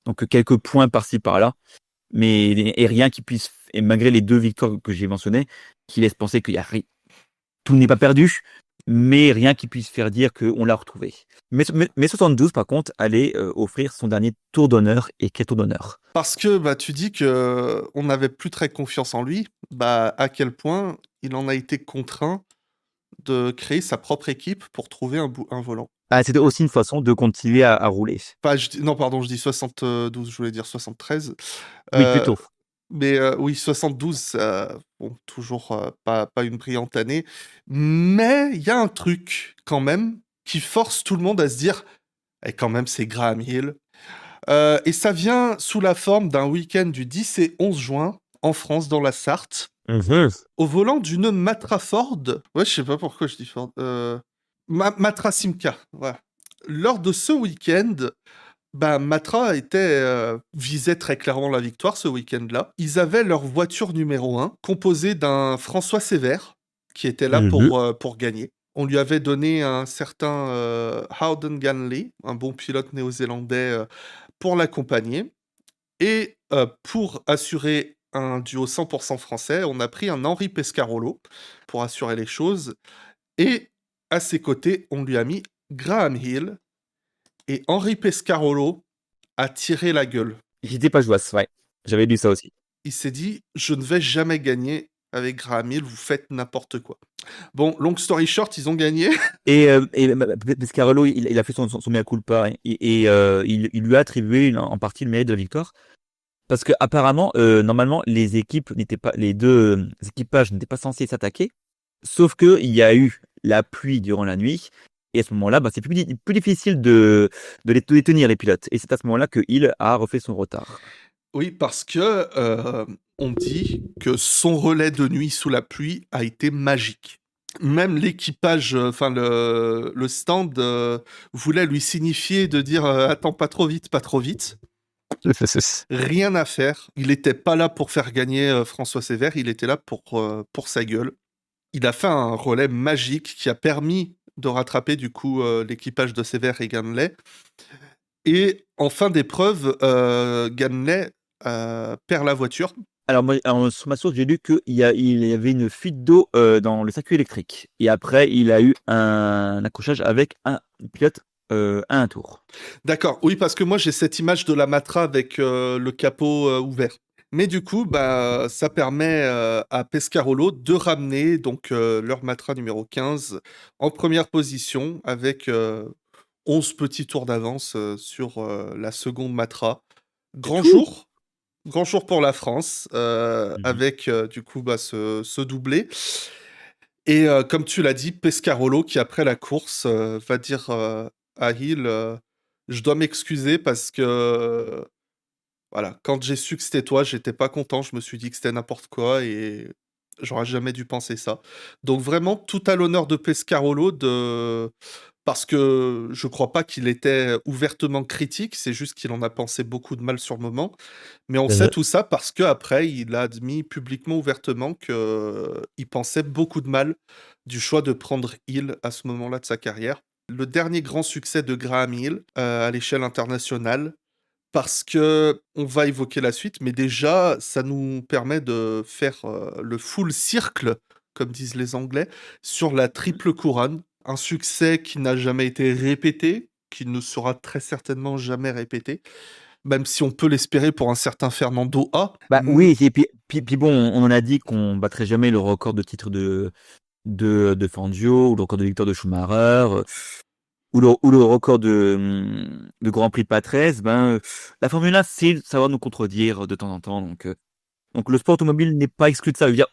Donc quelques points par-ci par-là, mais et rien qui puisse, et malgré les 2 victoires que j'ai mentionnées, qui laissent penser qu'il y a tout n'est pas perdu, mais rien qui puisse faire dire qu'on l'a retrouvé. Mais 72, par contre, allait offrir son dernier tour d'honneur, et quel tour d'honneur. Parce que tu dis que on n'avait plus très confiance en lui. À quel point il en a été contraint de créer sa propre équipe pour trouver un volant. Ah, c'était aussi une façon de continuer à rouler. Non, pardon, je dis 72, je voulais dire 73. Oui, plutôt. Mais oui, 72, bon, toujours pas une brillante année. Mais il y a un truc, quand même, qui force tout le monde à se dire « quand même, c'est Graham Hill ». Et ça vient sous la forme d'un week-end du 10 et 11 juin, en France, dans la Sarthe, au volant d'une Matra Ford. Ouais, je sais pas pourquoi je dis Ford. Matra Simca, voilà. Lors de ce week-end, Matra visait très clairement la victoire ce week-end-là. Ils avaient leur voiture numéro 1, composée d'un François Sévère, qui était là pour gagner. On lui avait donné un certain Howden Ganley, un bon pilote néo-zélandais, pour l'accompagner. Et pour assurer un duo 100% français, on a pris un Henri Pescarolo pour assurer les choses. Et à ses côtés, on lui a mis Graham Hill. Et Henri Pescarolo a tiré la gueule. J'étais pas jouasse, ouais. J'avais lu ça aussi. Il s'est dit, je ne vais jamais gagner avec Graham Hill, vous faites n'importe quoi. Bon, long story short, ils ont gagné. Et Pescarolo, il a fait son mea culpa, et il lui a attribué en partie le mérite de la victoire. Parce que apparemment, normalement, les 2 équipages n'étaient pas censés s'attaquer. Sauf que il y a eu la pluie durant la nuit. Et à ce moment-là, c'est plus difficile de les tenir, les pilotes. Et c'est à ce moment-là que Hill a refait son retard. Oui, parce que on dit que son relais de nuit sous la pluie a été magique. Même l'équipage, le stand voulait lui signifier de dire attends, pas trop vite, pas trop vite. Rien à faire. Il n'était pas là pour faire gagner François Sévère, il était là pour sa gueule. Il a fait un relais magique qui a permis de rattraper du coup l'équipage de Sévère et Ganley. Et en fin d'épreuve, Ganley perd la voiture. Alors, moi, sur ma source, j'ai lu qu'il y avait une fuite d'eau dans le circuit électrique. Et après, il a eu un accrochage avec un pilote à un tour. D'accord, oui, parce que moi, j'ai cette image de la Matra avec le capot ouvert. Mais du coup, ça permet à Pescarolo de ramener donc leur Matra numéro 15 en première position avec 11 petits tours d'avance sur la seconde Matra. Grand jour pour la France, avec du coup ce doublé. Et comme tu l'as dit, Pescarolo qui après la course va dire à Hill, je dois m'excuser parce que voilà, quand j'ai su que c'était toi, j'étais pas content, je me suis dit que c'était n'importe quoi et j'aurais jamais dû penser ça. Donc vraiment tout à l'honneur de Pescarolo parce que je crois pas qu'il était ouvertement critique, c'est juste qu'il en a pensé beaucoup de mal sur le moment. Mais on sait tout ça parce qu'après, il a admis publiquement, ouvertement, qu'il pensait beaucoup de mal du choix de prendre Hill à ce moment-là de sa carrière. Le dernier grand succès de Graham Hill à l'échelle internationale, parce que on va évoquer la suite, mais déjà, ça nous permet de faire le full circle, comme disent les Anglais, sur la triple couronne. Un succès qui n'a jamais été répété, qui ne sera très certainement jamais répété, même si on peut l'espérer pour un certain Fernando A. Oui, et puis bon, on en a dit qu'on battrait jamais le record de titres de de Fangio, ou le record de victoire de Schumacher, ou le record de Grand Prix de Patrese, la Formule 1 c'est savoir nous contredire de temps en temps. Donc le sport automobile n'est pas exclu de ça. Je veux dire,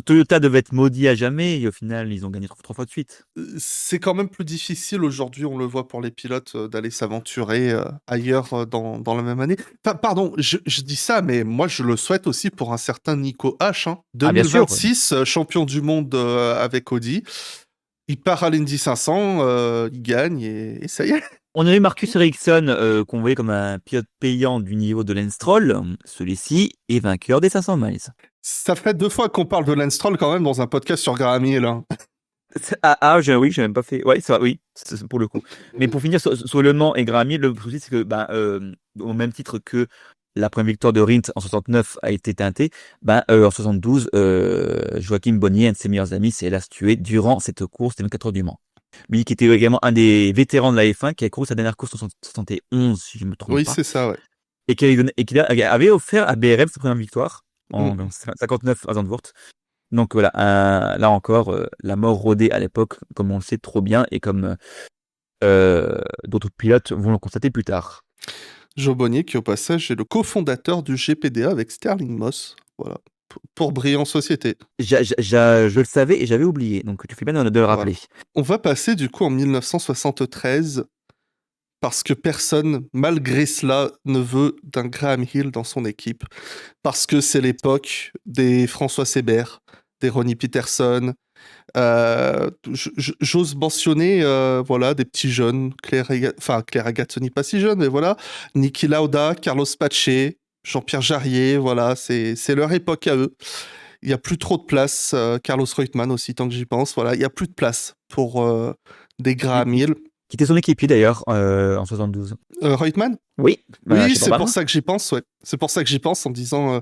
Toyota devait être maudit à jamais et au final ils ont gagné trois fois de suite. C'est quand même plus difficile aujourd'hui, on le voit pour les pilotes, d'aller s'aventurer ailleurs dans la même année. Enfin, pardon, je dis ça, mais moi je le souhaite aussi pour un certain Nico H. Hein. Ah bien sûr. 2026, champion du monde avec Audi. Il part à l'Indy 500, il gagne et ça y est. On a eu Marcus Ericsson qu'on voyait comme un pilote payant du niveau de Lance Stroll. Celui-ci est vainqueur des 500 miles. Ça fait 2 fois qu'on parle de Lance Stroll quand même dans un podcast sur Graham Hill. Hein. Oui, j'ai même pas fait. Ouais, ça, oui, c'est pour le coup. Mais pour finir sur Le Mans et Graham Hill, le souci c'est que, au même titre que la première victoire de Rins en 69 a été teintée, en 72, Joachim Bonnier, un de ses meilleurs amis, s'est hélas tué durant cette course des 24 heures du Mans. Lui qui était également un des vétérans de la F1, qui a couru sa dernière course en 71, si je me trompe Oui, pas, c'est ça, ouais. et qui avait offert à BRM sa première victoire en Mm. 59 à Zandvoort. Donc voilà, là encore, la mort rôdée à l'époque, comme on le sait trop bien, et comme d'autres pilotes vont le constater plus tard. Joe Bonnier, qui au passage est le cofondateur du GPDA avec Sterling Moss. Voilà. Pour Brillant Société. Je le savais et j'avais oublié, donc tu fais bien de le rappeler. Voilà. On va passer du coup en 1973, parce que personne, malgré cela, ne veut d'un Graham Hill dans son équipe. Parce que c'est l'époque des François Sébert, des Ronnie Peterson. J'ose mentionner voilà, des petits jeunes, Claire Agazzoni, pas si jeune, mais voilà, Niki Lauda, Carlos Pache, Jean-Pierre Jarier, voilà, c'est leur époque à eux. Il n'y a plus trop de place. Carlos Reutemann aussi, tant que j'y pense. Voilà, il n'y a plus de place pour des Graham Hill. Qui était son équipier d'ailleurs en 72. Reutemann ? Oui. Oui, c'est pour ça que j'y pense, ouais. C'est pour ça que j'y pense en disant,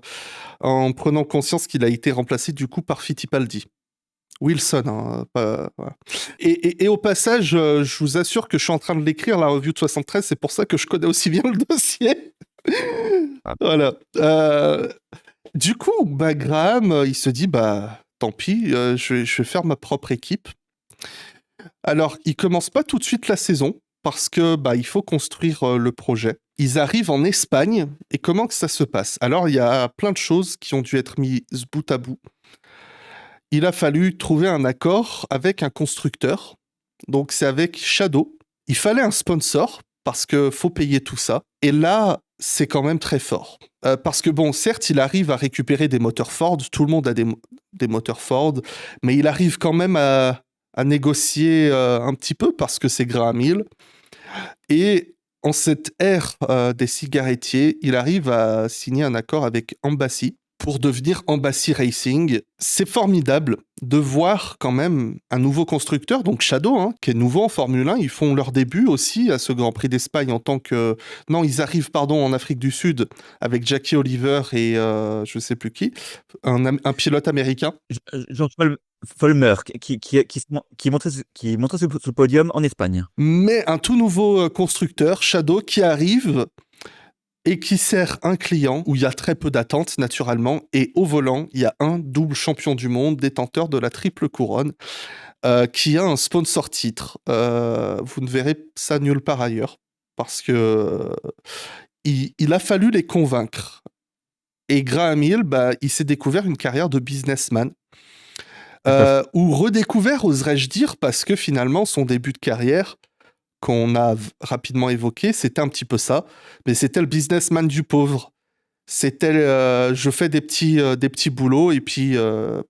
en prenant conscience qu'il a été remplacé du coup par Fittipaldi. Wilson, hein, voilà. Et au passage, je vous assure que je suis en train de l'écrire, la review de 73, c'est pour ça que je connais aussi bien le dossier. Voilà. Du coup, Graham, il se dit, tant pis, je vais faire ma propre équipe. Alors, il commence pas tout de suite la saison, parce que il faut construire le projet. Ils arrivent en Espagne, et comment que ça se passe? Alors, il y a plein de choses qui ont dû être mises bout à bout. Il a fallu trouver un accord avec un constructeur. Donc, c'est avec Shadow. Il fallait un sponsor, parce que faut payer tout ça. Et là, c'est quand même très fort. Parce que bon, certes, il arrive à récupérer des moteurs Ford. Tout le monde a des moteurs Ford. Mais il arrive quand même à négocier un petit peu, parce que c'est Graham Hill. Et en cette ère des cigarettiers, il arrive à signer un accord avec Embassy pour devenir Embassy Racing. C'est formidable de voir quand même un nouveau constructeur, donc Shadow, hein, qui est nouveau en Formule 1. Ils font leur début aussi à ce Grand Prix d'Espagne en tant que... Non, ils arrivent, en Afrique du Sud avec Jackie Oliver et je sais plus qui, un pilote américain. Jean-Paul Vollmer, qui montrait sur le podium en Espagne. Mais un tout nouveau constructeur, Shadow, qui arrive et qui sert un client où il y a très peu d'attentes, naturellement, et au volant, il y a un double champion du monde, détenteur de la triple couronne, qui a un sponsor titre. Vous ne verrez ça nulle part ailleurs, parce que il a fallu les convaincre. Et Graham Hill, il s'est découvert une carrière de businessman, ou redécouvert, oserais-je dire, parce que finalement, son début de carrière, qu'on a rapidement évoqué, c'était un petit peu ça, mais c'était le businessman du pauvre. C'était je fais des petits boulots et puis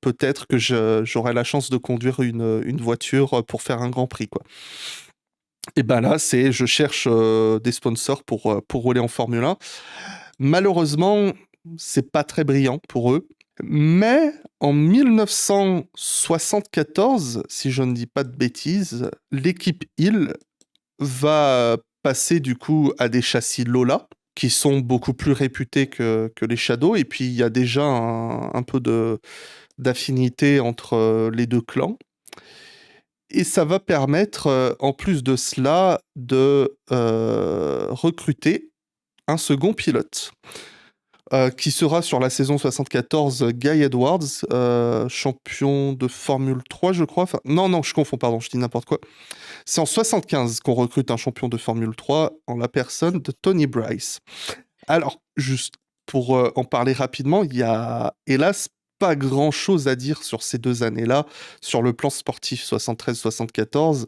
peut-être que j'aurai la chance de conduire une voiture pour faire un Grand Prix, quoi. Et là, je cherche des sponsors pour rouler en Formule 1. Malheureusement, c'est pas très brillant pour eux. Mais en 1974, si je ne dis pas de bêtises, l'équipe Hill va passer du coup à des châssis Lola, qui sont beaucoup plus réputés que les Shadow, et puis il y a déjà un peu d'affinité entre les deux clans. Et ça va permettre, en plus de cela, de recruter un second pilote. qui sera sur la saison 74 Guy Edwards, champion de Formule 3, je crois. Enfin, non, je confonds, pardon, je dis n'importe quoi. C'est en 75 qu'on recrute un champion de Formule 3 en la personne de Tony Bryce. Alors, juste pour en parler rapidement, il y a hélas pas grand-chose à dire sur ces 2 années-là, sur le plan sportif 73-74.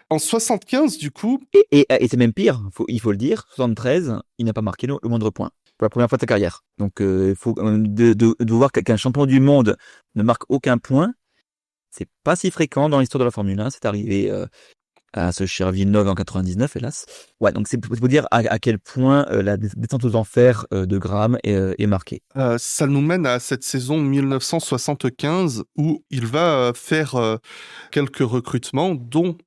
En 75, du coup, Et c'est même pire, il faut le dire, 73, il n'a pas marqué le moindre point pour la première fois de sa carrière. Donc il faut de voir qu'un champion du monde ne marque aucun point, c'est pas si fréquent dans l'histoire de la Formule 1. C'est arrivé à ce cher Villeneuve en 99, hélas. Ouais, donc c'est pour vous dire à quel point la descente aux enfers de Graham est marquée. ça nous mène à cette saison 1975 où il va faire quelques recrutements, dont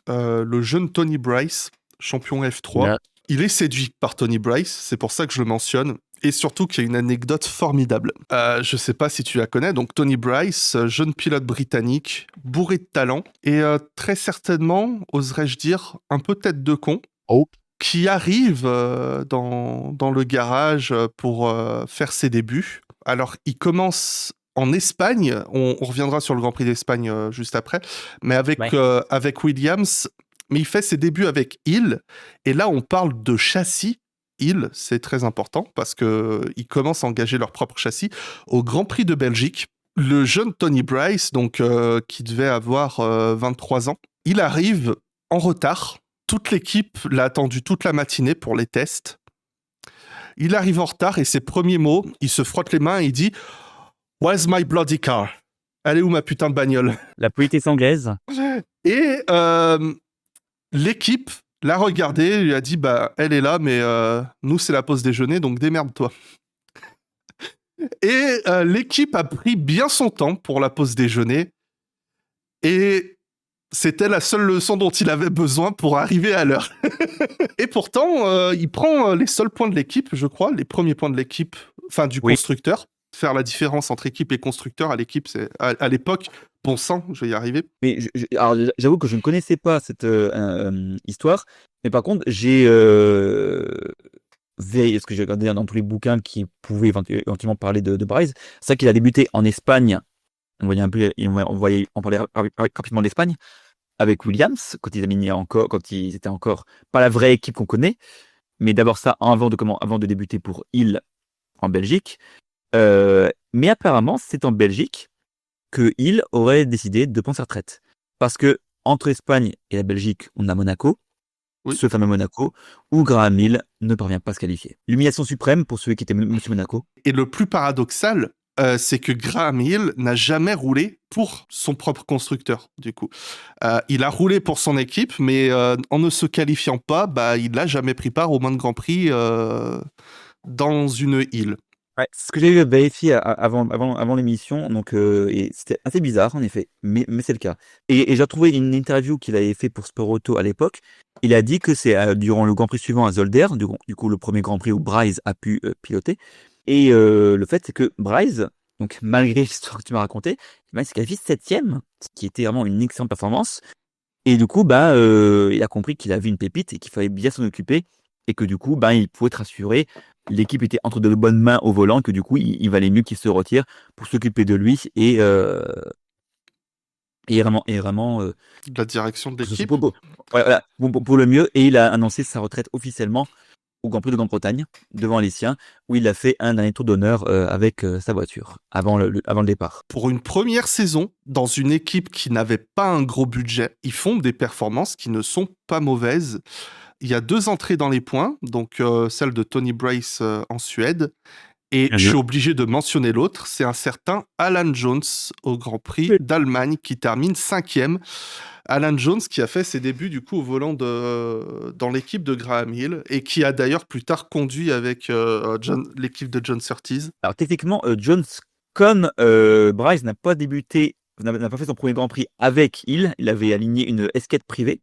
le jeune Tony Bryce, champion F3. Là, Il est séduit par Tony Bryce, c'est pour ça que je le mentionne. Et surtout qu'il y a une anecdote formidable. Je sais pas si tu la connais, donc Tony Bryce, jeune pilote britannique, bourré de talent, et très certainement, oserais-je dire, un peu tête de con, qui arrive dans le garage pour faire ses débuts. Alors, il commence en Espagne, on reviendra sur le Grand Prix d'Espagne juste après, mais avec Williams, mais il fait ses débuts avec Hill, et là on parle de châssis. Hill, c'est très important parce qu'ils commencent à engager leur propre châssis au Grand Prix de Belgique. Le jeune Tony Bryce, donc qui devait avoir 23 ans, il arrive en retard. Toute l'équipe l'a attendu toute la matinée pour les tests. Il arrive en retard et ses premiers mots, il se frotte les mains et il dit « Where's my bloody car ?» Elle est où ma putain de bagnole? la politesse anglaise. Et l'équipe l'a regardé, lui a dit bah elle est là, mais nous c'est la pause déjeuner, donc démerde-toi. Et l'équipe a pris bien son temps pour la pause déjeuner, et c'était la seule leçon dont il avait besoin pour arriver à l'heure. Et pourtant, il prend les seuls points de l'équipe, je crois, les premiers points de l'équipe, enfin du constructeur. Faire la différence entre équipe et constructeur à l'équipe, c'est à l'époque, bon sang, je vais y arriver. Mais alors, j'avoue que je ne connaissais pas cette histoire, mais par contre, j'ai ce que j'ai regardé dans tous les bouquins qui pouvaient éventuellement parler de Bryce, c'est qu'il a débuté en Espagne. On voyait en parler rapidement d'Espagne avec Williams quand ils étaient encore pas la vraie équipe qu'on connaît, mais d'abord ça avant de débuter pour Hill en Belgique. Mais apparemment, c'est en Belgique que Hill aurait décidé de prendre sa retraite. Parce que entre Espagne et la Belgique, on a Monaco, ce fameux Monaco, où Graham Hill ne parvient pas à se qualifier. L'humiliation suprême pour ceux qui étaient Monsieur Monaco. Et le plus paradoxal, c'est que Graham Hill n'a jamais roulé pour son propre constructeur, du coup. Il a roulé pour son équipe, mais en ne se qualifiant pas, il n'a jamais pris part au moins de Grand Prix dans une île. Ouais, c'est ce que j'ai vérifié avant l'émission, donc et c'était assez bizarre en effet, mais c'est le cas. Et j'ai retrouvé une interview qu'il avait fait pour Sport Auto à l'époque. Il a dit que c'est durant le Grand Prix suivant à Zolder, du coup le premier Grand Prix où Bryce a pu piloter. Et le fait c'est que Bryce, donc malgré l'histoire que tu m'as racontée, il s'est qualifié 7e, ce qui était vraiment une excellente performance. Et du coup, il a compris qu'il avait une pépite et qu'il fallait bien s'en occuper. Et que du coup, il pouvait être rassuré. L'équipe était entre de bonnes mains au volant, que du coup, il valait mieux qu'il se retire pour s'occuper de lui et vraiment de la direction de l'équipe. Pour le mieux. Et il a annoncé sa retraite officiellement au Grand Prix de Grande-Bretagne, devant les siens, où il a fait un dernier tour d'honneur avec sa voiture, avant le départ. Pour une première saison, dans une équipe qui n'avait pas un gros budget, ils font des performances qui ne sont pas mauvaises. Il y a 2 entrées dans les points, donc celle de Tony Bryce en Suède, et je suis obligé de mentionner l'autre, c'est un certain Alan Jones au Grand Prix d'Allemagne qui termine 5e. Alan Jones qui a fait ses débuts du coup au volant dans l'équipe de Graham Hill et qui a d'ailleurs plus tard conduit avec l'équipe de John Surtees. Alors techniquement, Jones, comme Bryce n'a pas fait son premier Grand Prix avec Hill, il avait aligné une S4 privée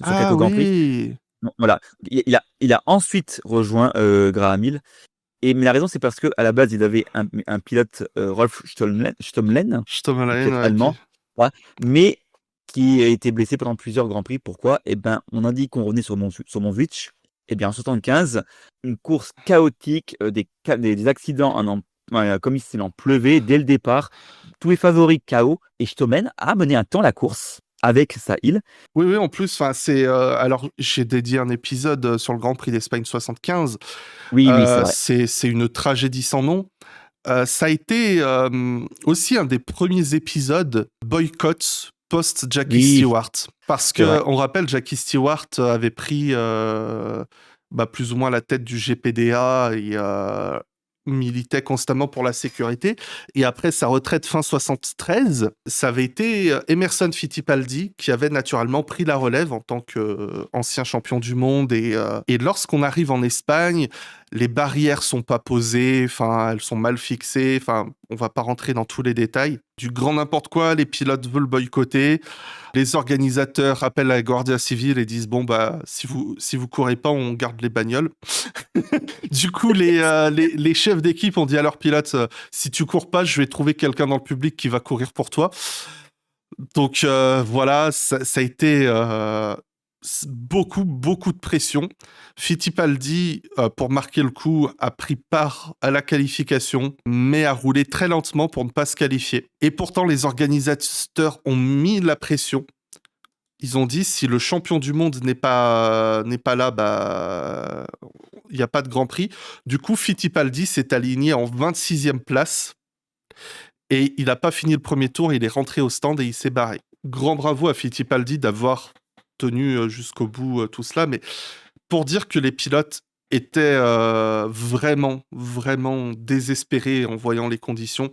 sur quelques Grand Prix. Voilà, il a ensuite rejoint Graham Hill. Mais la raison, c'est parce que à la base, il avait un pilote Rolf Stommelen allemand, mais qui a été blessé pendant plusieurs Grands Prix. Pourquoi? On a dit qu'on revenait sur mon Switch Eh bien, en 75, une course chaotique, des accidents comme s'il en pleuvait dès le départ. Tous les favoris KO et Stommel a mené un temps la course avec sa île. Oui, oui, en plus, enfin, alors, j'ai dédié un épisode sur le Grand Prix d'Espagne 75. Oui, oui, c'est vrai. C'est une tragédie sans nom. Ça a été aussi un des premiers épisodes boycott post-Jackie Oui, Stewart. Parce c'est vrai. que, on rappelle, Jackie Stewart avait pris plus ou moins la tête du GPDA et militait constamment pour la sécurité. Et après sa retraite fin 73, ça avait été Emerson Fittipaldi qui avait naturellement pris la relève en tant qu'ancien champion du monde. Et lorsqu'on arrive en Espagne, les barrières sont pas posées, enfin elles sont mal fixées, enfin on va pas rentrer dans tous les détails. Du grand n'importe quoi, les pilotes veulent boycotter. Les organisateurs appellent la Guardia Civile et disent bon si vous courez pas, on garde les bagnoles. Du coup, les chefs d'équipe ont dit à leurs pilotes si tu cours pas, je vais trouver quelqu'un dans le public qui va courir pour toi. Donc voilà, ça a été beaucoup de pression. Fittipaldi, pour marquer le coup, a pris part à la qualification, mais a roulé très lentement pour ne pas se qualifier. Et pourtant, les organisateurs ont mis la pression. Ils ont dit si le champion du monde n'est pas là, il n'y a pas de Grand Prix. Du coup, Fittipaldi s'est aligné en 26e place et il n'a pas fini le premier tour. Il est rentré au stand et il s'est barré. Grand bravo à Fittipaldi d'avoir tenu jusqu'au bout tout cela. Mais pour dire que les pilotes étaient vraiment désespérés en voyant les conditions.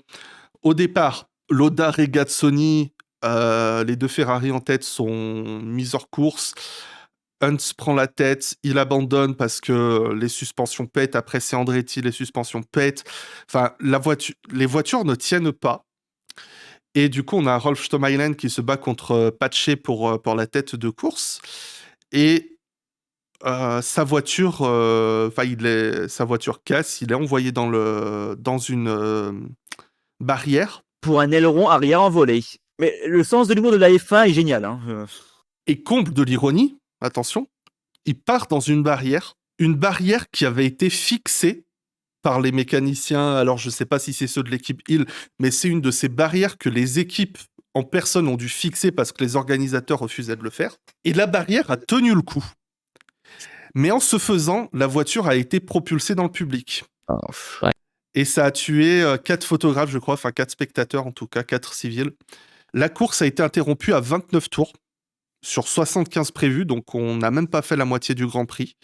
Au départ, Loda Regazzoni, les deux Ferrari en tête sont mis hors course. Hunt prend la tête, il abandonne parce que les suspensions pètent. Après, c'est Andretti, les suspensions pètent. Enfin, les voitures ne tiennent pas. Et du coup, on a Rolf Stommelen qui se bat contre Pache pour la tête de course. Et sa voiture casse. Il est envoyé dans une barrière. Pour un aileron arrière envolé. Mais le sens de l'humour de la F1 est génial. Hein. Et comble de l'ironie, attention, il part dans une barrière qui avait été fixée par les mécaniciens. Alors, je ne sais pas si c'est ceux de l'équipe Hill, mais c'est une de ces barrières que les équipes en personne ont dû fixer parce que les organisateurs refusaient de le faire. Et la barrière a tenu le coup. Mais en ce faisant, la voiture a été propulsée dans le public. Oh, ouais. Et ça a tué 4 photographes, je crois, enfin 4 spectateurs en tout cas, 4 civils. La course a été interrompue à 29 tours sur 75 prévus, donc on n'a même pas fait la moitié du Grand Prix.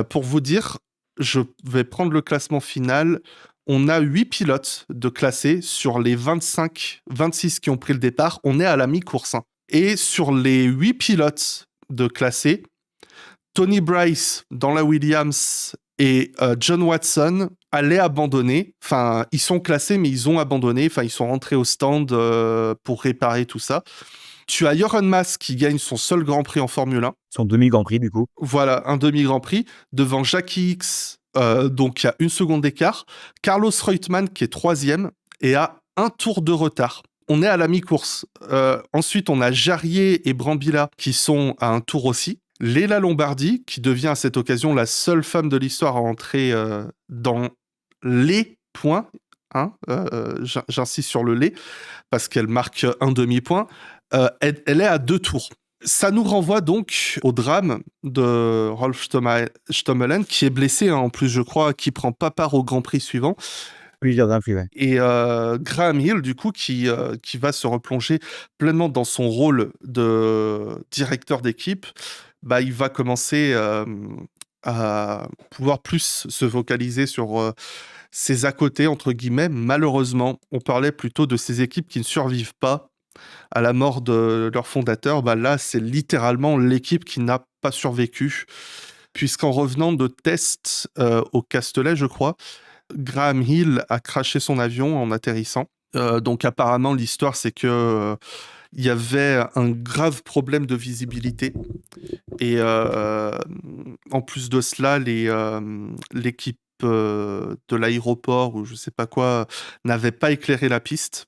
Pour vous dire, je vais prendre le classement final. On a 8 pilotes de classés sur les 26 qui ont pris le départ. On est à la mi-course. Hein. Et sur les 8 pilotes de classés, Tony Bryce dans la Williams et John Watson allaient abandonner. Enfin, ils sont classés, mais ils ont abandonné. Enfin, ils sont rentrés au stand pour réparer tout ça. Tu as Johan Mass qui gagne son seul Grand Prix en Formule 1. Son demi-Grand Prix, du coup. Voilà, un demi-Grand Prix devant Jackie X, donc il y a 1 seconde d'écart. Carlos Reutemann qui est 3e et a 1 tour de retard. On est à la mi-course. Ensuite, on a Jarier et Brambilla qui sont à 1 tour aussi. Léla Lombardi, qui devient à cette occasion la seule femme de l'histoire à entrer dans les points. Hein, j'insiste sur le lait, parce qu'elle marque un demi-point. Elle est à 2 tours. Ça nous renvoie donc au drame de Rolf Stommelen, qui est blessé, hein, en plus, je crois, qui prend pas part au Grand Prix suivant. Plusieurs Grand Prix, ouais. Et Graham Hill, du coup, qui va se replonger pleinement dans son rôle de directeur d'équipe, il va commencer à pouvoir plus se focaliser sur ses à côté, entre guillemets. Malheureusement, on parlait plutôt de ces équipes qui ne survivent pas à la mort de leur fondateur. Là, c'est littéralement l'équipe qui n'a pas survécu, puisqu'en revenant de tests au Castellet, je crois, Graham Hill a crashé son avion en atterrissant. Donc apparemment, l'histoire, c'est que il y avait un grave problème de visibilité. Et en plus de cela, l'équipe de l'aéroport ou je sais pas quoi n'avait pas éclairé la piste.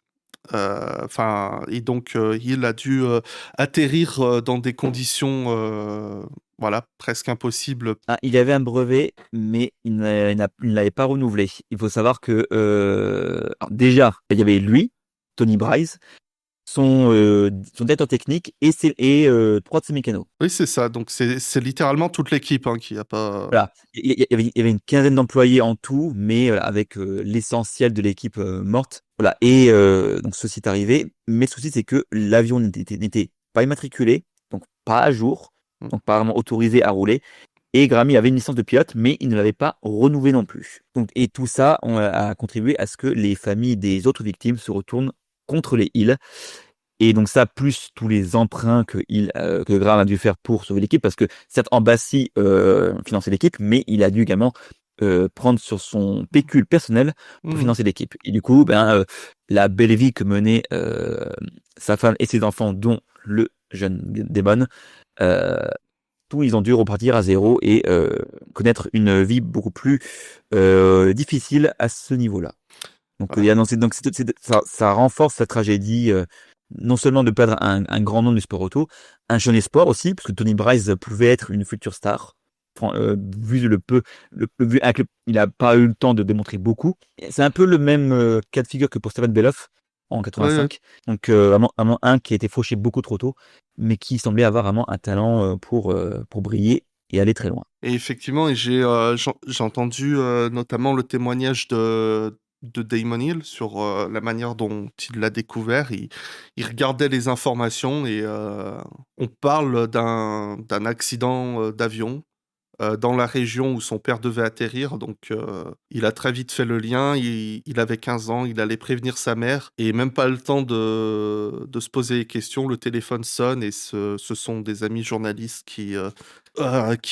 Enfin, et donc il a dû atterrir dans des conditions, voilà, presque impossibles. Ah, il avait un brevet, mais il ne l'avait pas renouvelé. Il faut savoir que alors déjà, il y avait lui, Tony Bryce, son directeur technique trois de ses mécanos. Oui, c'est ça. Donc c'est littéralement toute l'équipe hein, qui a pas. Voilà. Il y avait une quinzaine d'employés en tout, mais voilà, avec l'essentiel de l'équipe morte. Voilà. Et donc ceci est arrivé. Mais le souci, c'est que l'avion n'était pas immatriculé, donc pas à jour, donc pas vraiment autorisé à rouler. Et Grammy avait une licence de pilote, mais il ne l'avait pas renouvelée non plus. Donc, et tout ça a contribué à ce que les familles des autres victimes se retournent contre les Hill. Et donc ça, plus tous les emprunts que Graham a dû faire pour sauver l'équipe, parce que certes, Embassy finançait l'équipe, mais il a dû également prendre sur son pécule personnel pour Mhm. financer l'équipe. Et du coup, la belle vie que menait sa femme et ses enfants, dont le jeune Damon, tous ils ont dû repartir à zéro et connaître une vie beaucoup plus difficile à ce niveau-là. Donc, Voilà. ça renforce la tragédie, non seulement de perdre un grand nom du sport auto, un jeune espoir aussi, parce que Tony Bryce pouvait être une future star. Vu vu il n'a pas eu le temps de démontrer beaucoup. C'est un peu le même cas de figure que pour Steven Beloff en Ouais, ouais. 85. Donc vraiment un qui a été fauché beaucoup trop tôt, mais qui semblait avoir vraiment un talent pour briller et aller très loin. Et effectivement, j'ai entendu notamment le témoignage de Damon Hill sur la manière dont il l'a découvert. Il regardait les informations et on parle d'un accident d'avion dans la région où son père devait atterrir. Donc, il a très vite fait le lien. Il avait 15 ans, il allait prévenir sa mère et même pas le temps de se poser les questions. Le téléphone sonne et ce sont des amis journalistes qui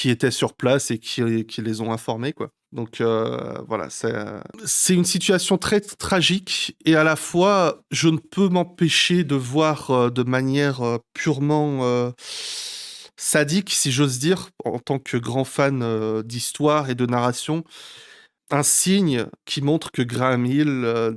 étaient sur place et qui les ont informés, quoi. Donc voilà, c'est une situation très tragique et à la fois, je ne peux m'empêcher de voir de manière purement sadique, si j'ose dire, en tant que grand fan d'histoire et de narration, un signe qui montre que Graham Hill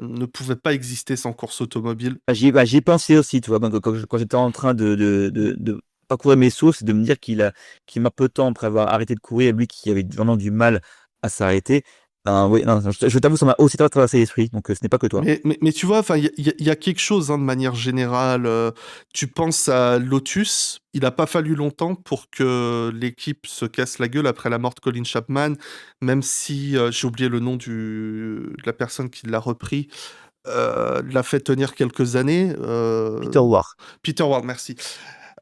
ne pouvait pas exister sans course automobile. J'y ai pensé aussi, tu vois, quand j'étais en train de parcourir mes sources et de me dire qu'il m'a peu de temps après avoir arrêté de courir, lui qui avait vraiment du mal à s'arrêter. Ben, oui, non, je t'avoue, ça m'a aussi traversé l'esprit, donc ce n'est pas que toi. Mais tu vois, enfin, il y a quelque chose hein, de manière générale. Tu penses à Lotus, il n'a pas fallu longtemps pour que l'équipe se casse la gueule après la mort de Colin Chapman, même si j'ai oublié le nom de la personne qui l'a repris, l'a fait tenir quelques années. Peter Ward. Peter Ward, merci.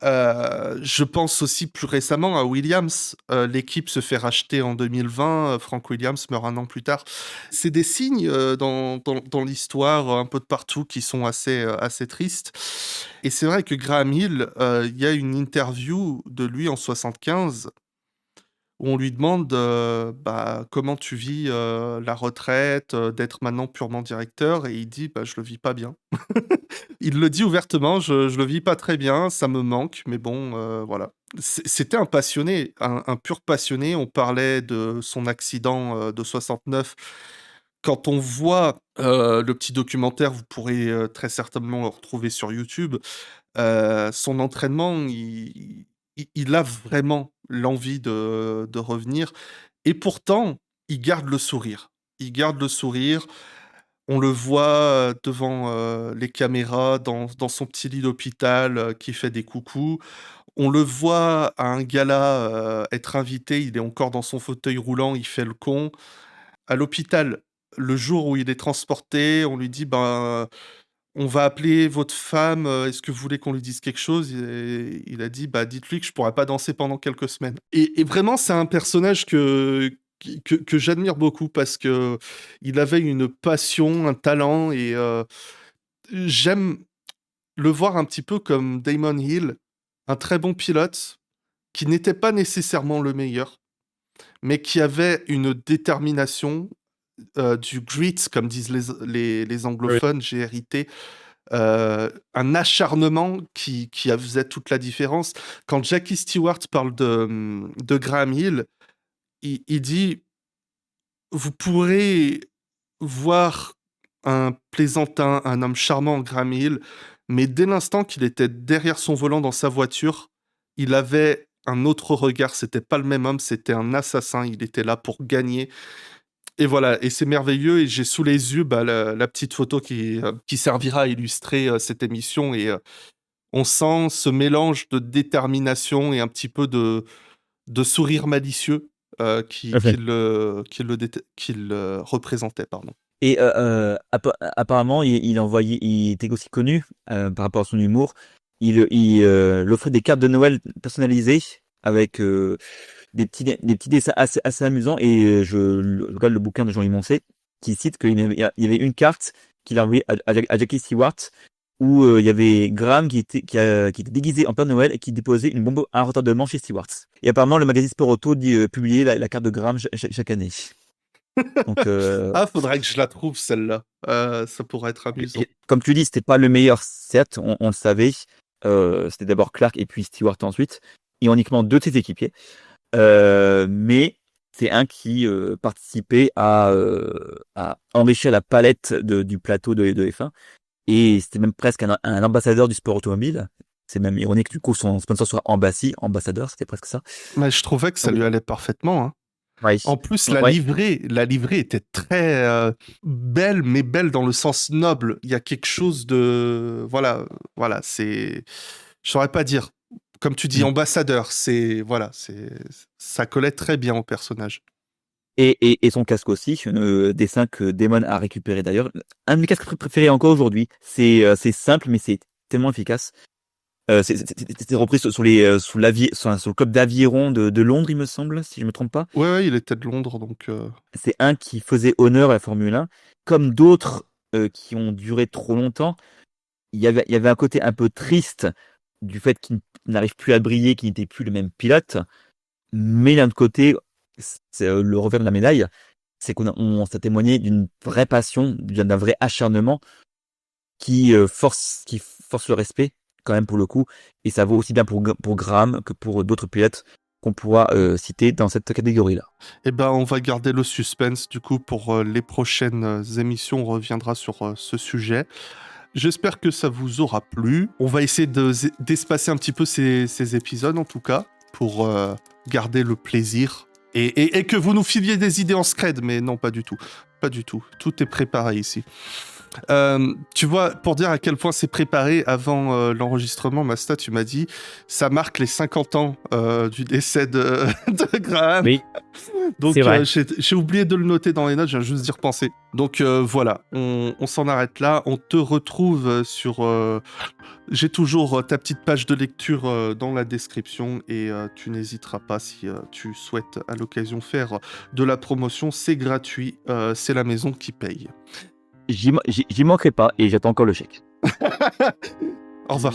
Je pense aussi plus récemment à Williams. L'équipe se fait racheter en 2020. Frank Williams meurt un an plus tard. C'est des signes dans l'histoire un peu de partout qui sont assez tristes. Et c'est vrai que Graham Hill, il y a une interview de lui en 75 où on lui demande bah, comment tu vis la retraite, d'être maintenant purement directeur, et il dit bah, je le vis pas bien. Il le dit ouvertement, je le vis pas très bien, ça me manque, mais bon, voilà. C'était un passionné, un pur passionné. On parlait de son accident de 69. Quand on voit le petit documentaire, vous pourrez très certainement le retrouver sur YouTube. Son entraînement, il a vraiment l'envie de revenir. Et pourtant, il garde le sourire. Il garde le sourire. On le voit devant les caméras, dans son petit lit d'hôpital qui fait des coucous. On le voit à un gala être invité. Il est encore dans son fauteuil roulant. Il fait le con. À l'hôpital, le jour où il est transporté, on lui dit ben, on va appeler votre femme, est-ce que vous voulez qu'on lui dise quelque chose? Et il a dit: «Bah, dites-lui que je pourrais pas danser pendant quelques semaines». Et vraiment, c'est un personnage que j'admire beaucoup parce qu'il avait une passion, un talent et j'aime le voir un petit peu comme Damon Hill, un très bon pilote qui n'était pas nécessairement le meilleur, mais qui avait une détermination, du grit comme disent les Oui. anglophones, GRIT. Un acharnement qui faisait toute la différence. Quand Jackie Stewart parle de Graham Hill, il dit: «Vous pourrez voir un plaisantin, un homme charmant, Graham Hill, mais dès l'instant qu'il était derrière son volant dans sa voiture, il avait un autre regard. C'était pas le même homme, c'était un assassin. Il était là pour gagner. Et voilà, et c'est merveilleux. Et j'ai sous les yeux la petite photo qui servira à illustrer cette émission. Et on sent ce mélange de détermination et un petit peu de sourire malicieux Enfin, qu'il représentait, pardon. Et apparemment, il était aussi connu par rapport à son humour. Il offrait des cartes de Noël personnalisées avec des petits dessins assez amusants. Et je regarde le bouquin de Jean-Louis Moncey qui cite qu'il y avait une carte qu'il a envoyée à Jackie Stewart où il y avait Graham qui était déguisé en Père Noël et qui déposait une bombe à retardement chez Stewart. Et apparemment, le magazine Sport Auto publiait la carte de Graham chaque année. Donc, Ah, faudrait que je la trouve, celle-là. Ça pourrait être amusant. comme tu dis, c'était pas le meilleur, certes, on le savait. C'était d'abord Clark et puis Stewart ensuite, et uniquement deux de ses équipiers. Mais c'est un qui participait à enrichir la palette du plateau de F1. Et c'était même presque un ambassadeur du sport automobile. C'est même ironique que du coup son sponsor soit ambassadeur, c'était presque ça. Mais je trouvais que ça lui allait parfaitement, hein. Ouais. En plus, Ouais. la livrée était très belle, mais belle dans le sens noble. Il y a quelque chose de... Voilà, c'est... Je saurais pas dire. Comme tu dis, ambassadeur, ça collait très bien au personnage. Et son casque aussi, dessin que Damon a récupéré d'ailleurs. Un de mes casques préférés encore aujourd'hui. C'est simple, mais c'est tellement efficace. C'était repris sur le club d'aviron de Londres, il me semble, si je me trompe pas. Ouais, il était de Londres, donc... C'est un qui faisait honneur à la Formule 1. Comme d'autres qui ont duré trop longtemps, il y avait un côté un peu triste du fait qu'il n'arrive plus à briller, qu'il n'était plus le même pilote. Mais d'un autre côté, c'est le revers de la médaille, c'est qu'on s'est témoigné d'une vraie passion, d'un vrai acharnement qui force le respect quand même pour le coup. Et ça vaut aussi bien pour Graham que pour d'autres pilotes qu'on pourra citer dans cette catégorie-là. Eh ben, on va garder le suspense du coup pour les prochaines émissions. On reviendra sur ce sujet. J'espère que ça vous aura plu. On va essayer d'espacer un petit peu ces épisodes en tout cas pour garder le plaisir et que vous nous filiez des idées en scred, mais non, pas du tout. Pas du tout. Tout est préparé ici. Tu vois, pour dire à quel point c'est préparé avant l'enregistrement, Masta, tu m'as dit, ça marque les 50 ans du décès de Graham. Oui, donc c'est vrai. j'ai oublié de le noter dans les notes, j'ai juste d'y repenser. Donc voilà, on s'en arrête là. On te retrouve sur... j'ai toujours ta petite page de lecture dans la description et tu n'hésiteras pas si tu souhaites à l'occasion faire de la promotion. C'est gratuit, c'est la maison qui paye. J'y manquerai pas et j'attends encore le chèque. Au revoir.